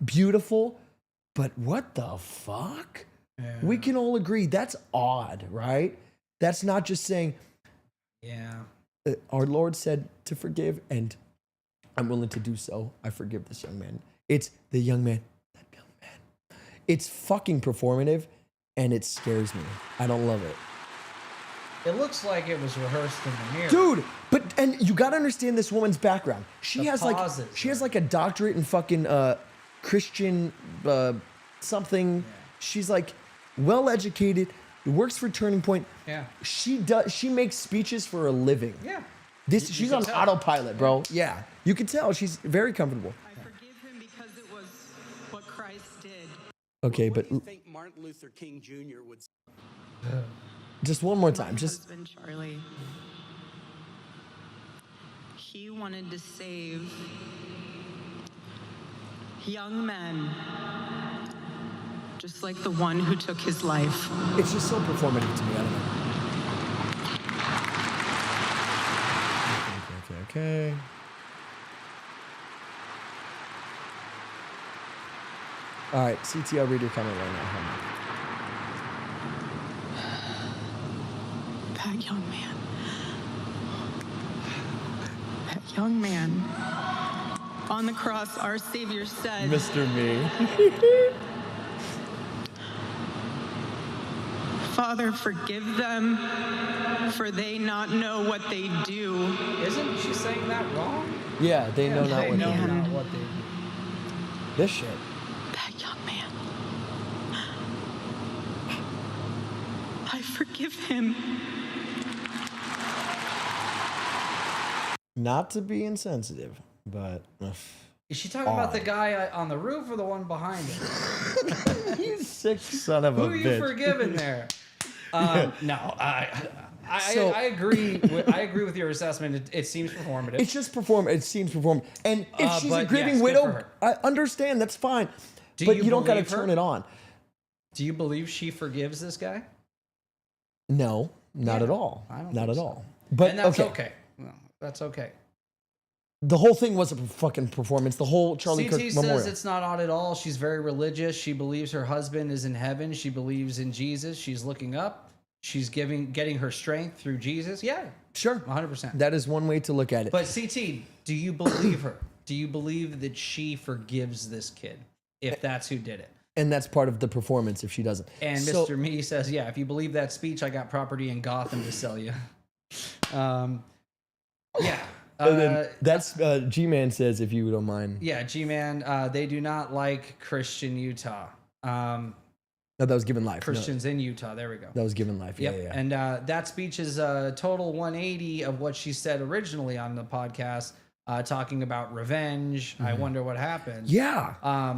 Beautiful. But what the fuck? Yeah. We can all agree that's odd, right? That's not just saying, yeah. Our Lord said to forgive, and I'm willing to do so. I forgive this young man. It's the young man. That young man. It's fucking performative, and it scares me. I don't love it. It looks like it was rehearsed in the mirror. Dude, and you gotta understand this woman's background. She has like a doctorate in fucking Christian something. Yeah. She's like well educated, works for Turning Point. Yeah. She makes speeches for a living. Yeah. She's on autopilot, bro. Yeah. You can tell she's very comfortable. I forgive him because it was what Christ did. Okay, what do you think Martin Luther King Jr. would say? Just one more time. My husband, Charlie, he wanted to save young men, just like the one who took his life. It's just so performative to me. I don't know. Okay. All right, CTL, read your comment right now. That young man. That young man. On the cross, our Savior said, Mr. Me. Father, forgive them, for they not know what they do. Isn't she saying that wrong? Yeah, they know not what they do. This shit. That young man. I forgive him. Not to be insensitive, but... Is she talking about the guy on the roof or the one behind him? You sick son of a bitch. Who are you forgiving there? No, I agree. I agree with your assessment. It seems performative. It's just It seems performative. And if she's a grieving widow, I understand. That's fine. but you don't got to turn it on. Do you believe she forgives this guy? No, not at all. I don't not think at so. all. But and that's okay. No, that's okay. The whole thing was a fucking performance. The whole Charlie Kirk memorial. Says it's not odd at all. She's very religious. She believes her husband is in heaven. She believes in Jesus. She's looking up. She's getting her strength through Jesus. Yeah, sure, 100%. That is one way to look at it. But CT, do you believe her? Do you believe that she forgives this kid if that's who did it? And that's part of the performance if she doesn't. And Mr. Me says, yeah, if you believe that speech, I got property in Gotham to sell you. Yeah. That's G-Man says, if you don't mind. Yeah, G-Man, they do not like Christian Utah. No, that was given life. Christians in Utah. There we go. That was given life. Yeah, yep. yeah. And that speech is a total 180 of what she said originally on the podcast, talking about revenge. I wonder what happened. Yeah.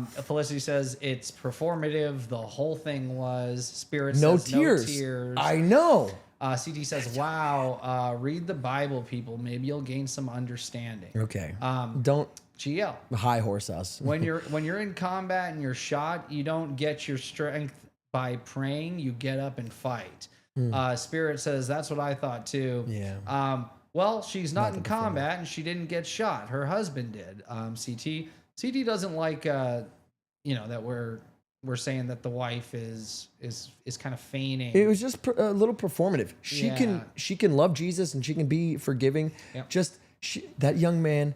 Felicity says it's performative. The whole thing was. Spirit no says tears. No tears. I know. CT says, wow, read the Bible, people. Maybe you'll gain some understanding. Okay. Don't GL. High horse us. When you're in combat and you're shot, you don't get your strength by praying. You get up and fight. Spirit says, that's what I thought too. Yeah. Well, she's not in combat and she didn't get shot. Her husband did. CT doesn't like, that we're saying that the wife is kind of feigning. It was just a little performative. She can love Jesus and she can be forgiving. Yep. Just that young man.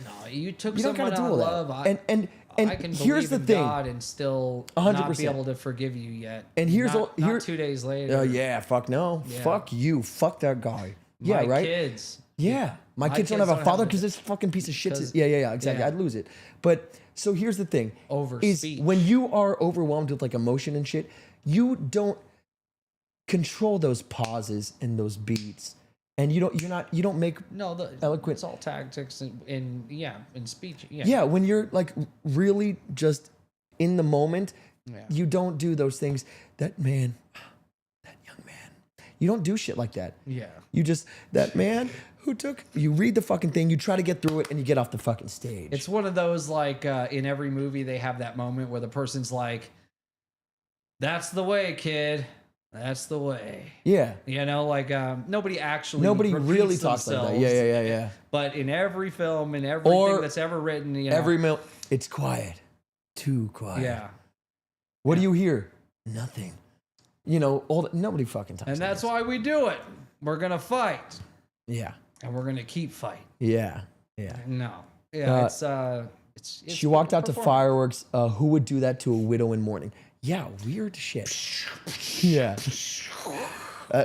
No, you took You don't someone gotta do I all love. that. And I can here's believe the in thing. God and still 100%. not be able to forgive you yet. And here's not 2 days later. yeah, fuck no. Yeah. Fuck you. Fuck that guy. Yeah, My right. kids. Yeah, my kids don't have a father because this fucking piece of shit. Yeah, exactly. Yeah. I'd lose it. But so here's the thing: Over is speech. when you are overwhelmed with like emotion and shit, you don't control those pauses and those beats, and you don't make eloquent. It's all tactics in speech. Yeah, when you're like really just in the moment, you don't do those things. That young man. You don't do shit like that. Yeah. You just, that man you read the fucking thing, you try to get through it, and you get off the fucking stage. It's one of those, like, in every movie, they have that moment where the person's like, that's the way, kid. That's the way. Yeah. Nobody really talks like that. Yeah. But in every film, in everything that's ever written, it's quiet. Too quiet. Yeah. What do you hear? Nothing. Nobody fucking talks. And that's why we do it. We're going to fight. Yeah. And we're going to keep fighting. Yeah. No. Yeah, it's she walked out to fireworks. Who would do that to a widow in mourning? Yeah, weird shit. Yeah.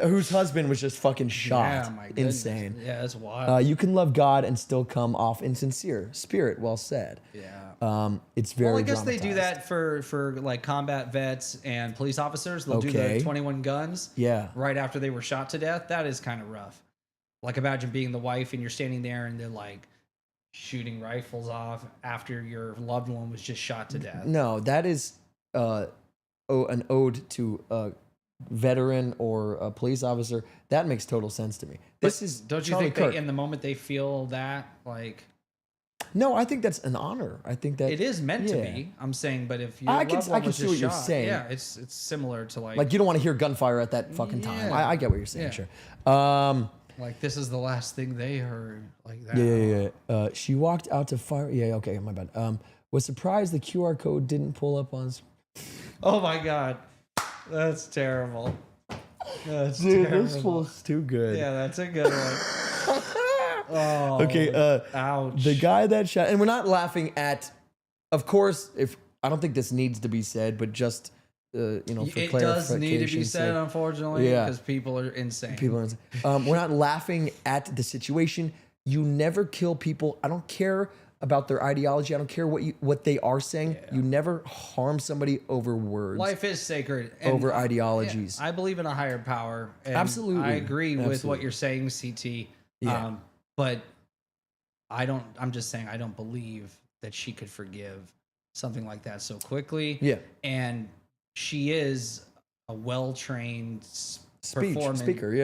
Whose husband was just fucking shot. Yeah, my goodness. Insane. Yeah, that's wild. You can love God and still come off insincere. Spirit, well said. Yeah. It's very. Well, I guess they do that for like combat vets and police officers. They'll do the 21 guns. Yeah. Right after they were shot to death. That is kind of rough. Like imagine being the wife and you're standing there and they're like shooting rifles off after your loved one was just shot to death. No, that is an ode to a veteran or a police officer. That makes total sense to me. Don't you think in the moment they feel that like? No, I think that's an honor. I think that it is meant to be. I'm saying, but if your I loved one can was see just what you're shot, saying. Yeah, it's similar to like you don't want to hear gunfire at that fucking time. I get what you're saying. Yeah. Sure. Like this is the last thing they heard. Like that. Yeah. She walked out to fire. Yeah. Okay. My bad. Was surprised the QR code didn't pull up on. Oh my god, that's terrible. That's Dude, terrible. this fool's too good. Yeah, that's a good one. Oh, okay. Ouch. The guy that shot, and we're not laughing at. Of course, if I don't think this needs to be said, but just for clarification. It does need to be said, unfortunately, because people are insane. We're not laughing at the situation. You never kill people. I don't care about their ideology. I don't care what they are saying. Yeah. You never harm somebody over words. Life is sacred. Over ideologies. Yeah, I believe in a higher power. And absolutely. I agree with what you're saying, CT. Yeah. But I'm just saying I don't believe that she could forgive something like that so quickly. Yeah. And she is a well-trained speaker.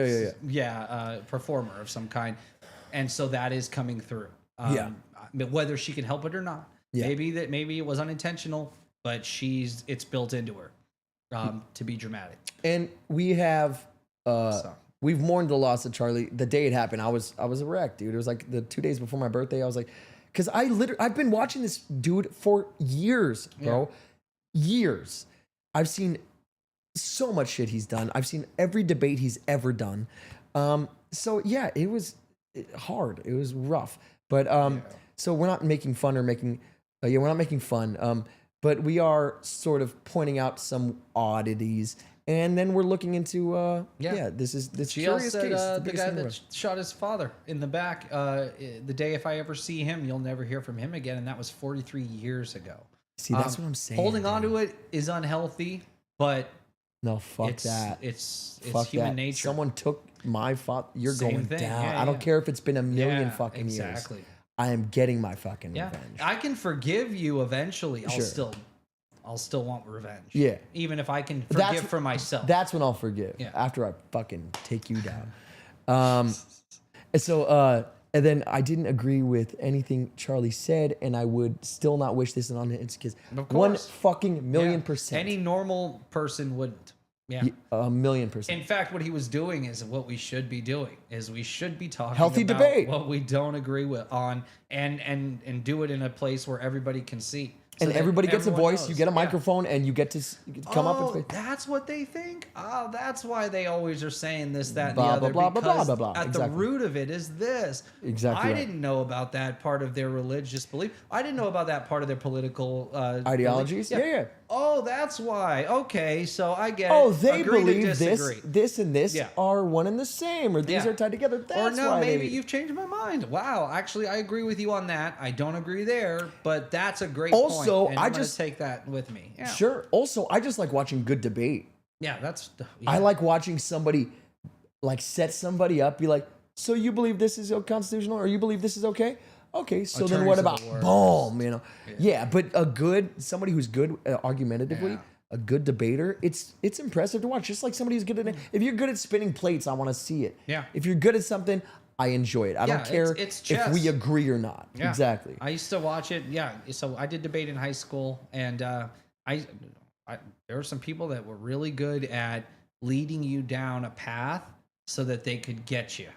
Yeah. Performer of some kind. And so that is coming through. Whether she can help it or not, Yeah. Maybe it was unintentional, but it's built into her to be dramatic. And we have we've mourned the loss of Charlie. The day it happened, I was a wreck, dude. It was like the 2 days before my birthday. I was like, because I've been watching this dude for years, bro. Yeah. Years. I've seen so much shit he's done. I've seen every debate he's ever done. So yeah, it was hard. It was rough. But so we're not making fun or making we're not making fun. But we are sort of pointing out some oddities. And then we're looking into this curious said, case. The guy that shot his father in the back. The day if I ever see him, you'll never hear from him again, and that was 43 years ago. See, that's what I'm saying. Holding on to it is unhealthy, but no, fuck that. It's fuck human that. nature. Someone took my father. You're Same going thing. down. Yeah, I don't care if it's been a million fucking years. Exactly. I am getting my fucking revenge. I can forgive you eventually. I'll still want revenge. Yeah. Even if I can forgive for myself. That's when I'll forgive. Yeah. After I fucking take you down. And then I didn't agree with anything Charlie said, and I would still not wish this on his kids. 1 fucking million percent. Any normal person wouldn't. Yeah. 1,000,000%. In fact, what he was doing is what we should be doing. Is we should be talking healthy about debate. What we don't agree with on and do it in a place where everybody can see. And everybody gets a voice. Knows. You get a microphone, and you get to come up and say, that's what they think. Oh, that's why they always are saying this, that, and the blah, other. blah, blah, because blah, blah, blah. at the root of it is this. Exactly. I didn't know about that part of their religious belief. I didn't know about that part of their political ideologies. Yeah. Oh, that's why. Okay, so I get it. They Agree believe to disagree. this and this are one and the same, or these are tied together. That's or no, why maybe you've changed my mind. Wow, actually, I agree with you on that. I don't agree there, but that's a great point. Also, and I I'm just take that with me. Yeah. Sure. Also, I just like watching good debate. Yeah, that's. I like watching somebody like set somebody up, be like, so you believe this is constitutional, or you believe this is okay? Okay, so then what about boom? You know, but somebody who's good argumentatively, a good debater. It's impressive to watch. Just like somebody who's good at if you're good at spinning plates, I want to see it. Yeah. If you're good at something, I enjoy it. I don't care if we agree or not. Yeah. Exactly. I used to watch it. Yeah. So I did debate in high school, and there were some people that were really good at leading you down a path so that they could get you,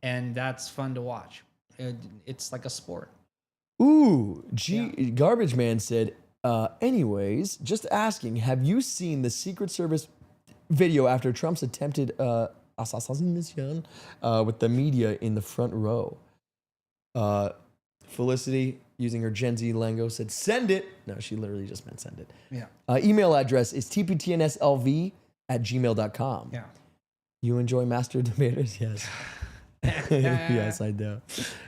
and that's fun to watch. It's like a sport. Ooh, Garbage Man said. Anyways, just asking, have you seen the Secret Service video after Trump's attempted assassination with the media in the front row? Felicity, using her Gen Z lingo, said, send it. No, she literally just meant send it. Yeah. Email address is tptnslv@gmail.com. Yeah. You enjoy Master Debaters? Yes. Yes, I do.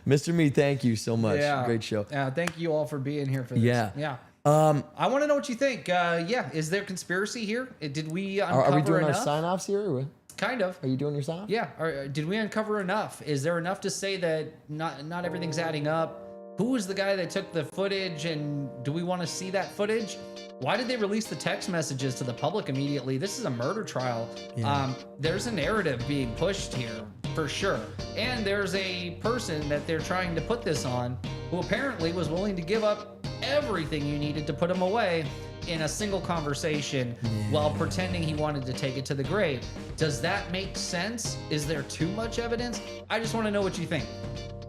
Mr. Me, thank you so much. Yeah. Great show. Thank you all for being here for this. Yeah. Yeah. I want to know what you think. Is there conspiracy here? Did we uncover Are we doing enough? our sign-offs here? Or? Kind of. Are you doing your sign-off? Yeah. Did we uncover enough? Is there enough to say that not everything's adding up? Who was the guy that took the footage, and do we want to see that footage? Why did they release the text messages to the public immediately? This is a murder trial. Yeah. There's a narrative being pushed here for sure. And there's a person that they're trying to put this on who apparently was willing to give up everything you needed to put him away in a single conversation while pretending he wanted to take it to the grave. Does that make sense? Is there too much evidence? I just want to know what you think.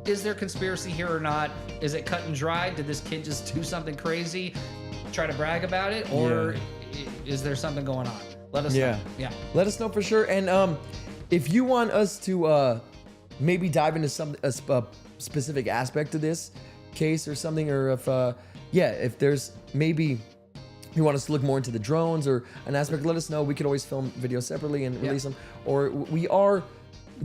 Is there conspiracy here or not? Is it cut and dry? Did this kid just do something crazy, try to brag about it? Or is there something going on? Let us know. Yeah. Let us know for sure. And if you want us to maybe dive into a specific aspect of this case or something, or if there's maybe you want us to look more into the drones or an aspect, let us know. We could always film videos separately and release them. Or we are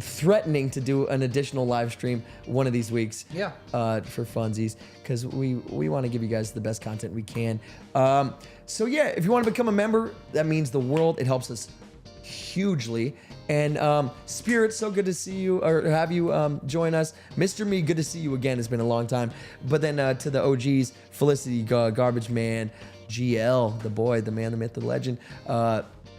threatening to do an additional live stream one of these weeks for funsies, because we want to give you guys the best content we can. So yeah, if you want to become a member, that means the world. It helps us hugely. And Spirit, so good to see you or have you join us. Mr. Me, good to see you again. It's been a long time. But then to the OGs, Felicity, Garbage Man, GL, the boy, the man, the myth, the legend,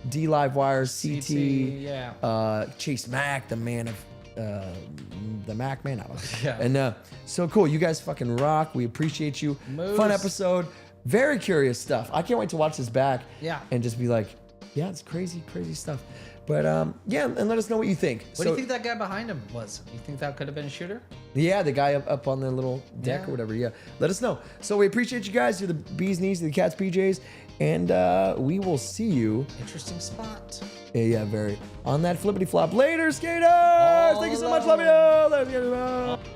D Livewire, CT, Chase Mack, the man of the Mac man. I don't know. Yeah. And so cool. You guys fucking rock. We appreciate you. Moose. Fun episode. Very curious stuff. I can't wait to watch this back. Yeah. And just be like, yeah, it's crazy stuff. But yeah, and let us know what you think. What do you think that guy behind him was? You think that could have been a shooter? Yeah, the guy up on the little deck or whatever. Yeah, let us know. So we appreciate you guys. You're the bee's knees, you're the cat's PJs, and we will see you. Interesting spot. Yeah, very. On that flippity flop. Later, skaters! Thank you so much. Love you.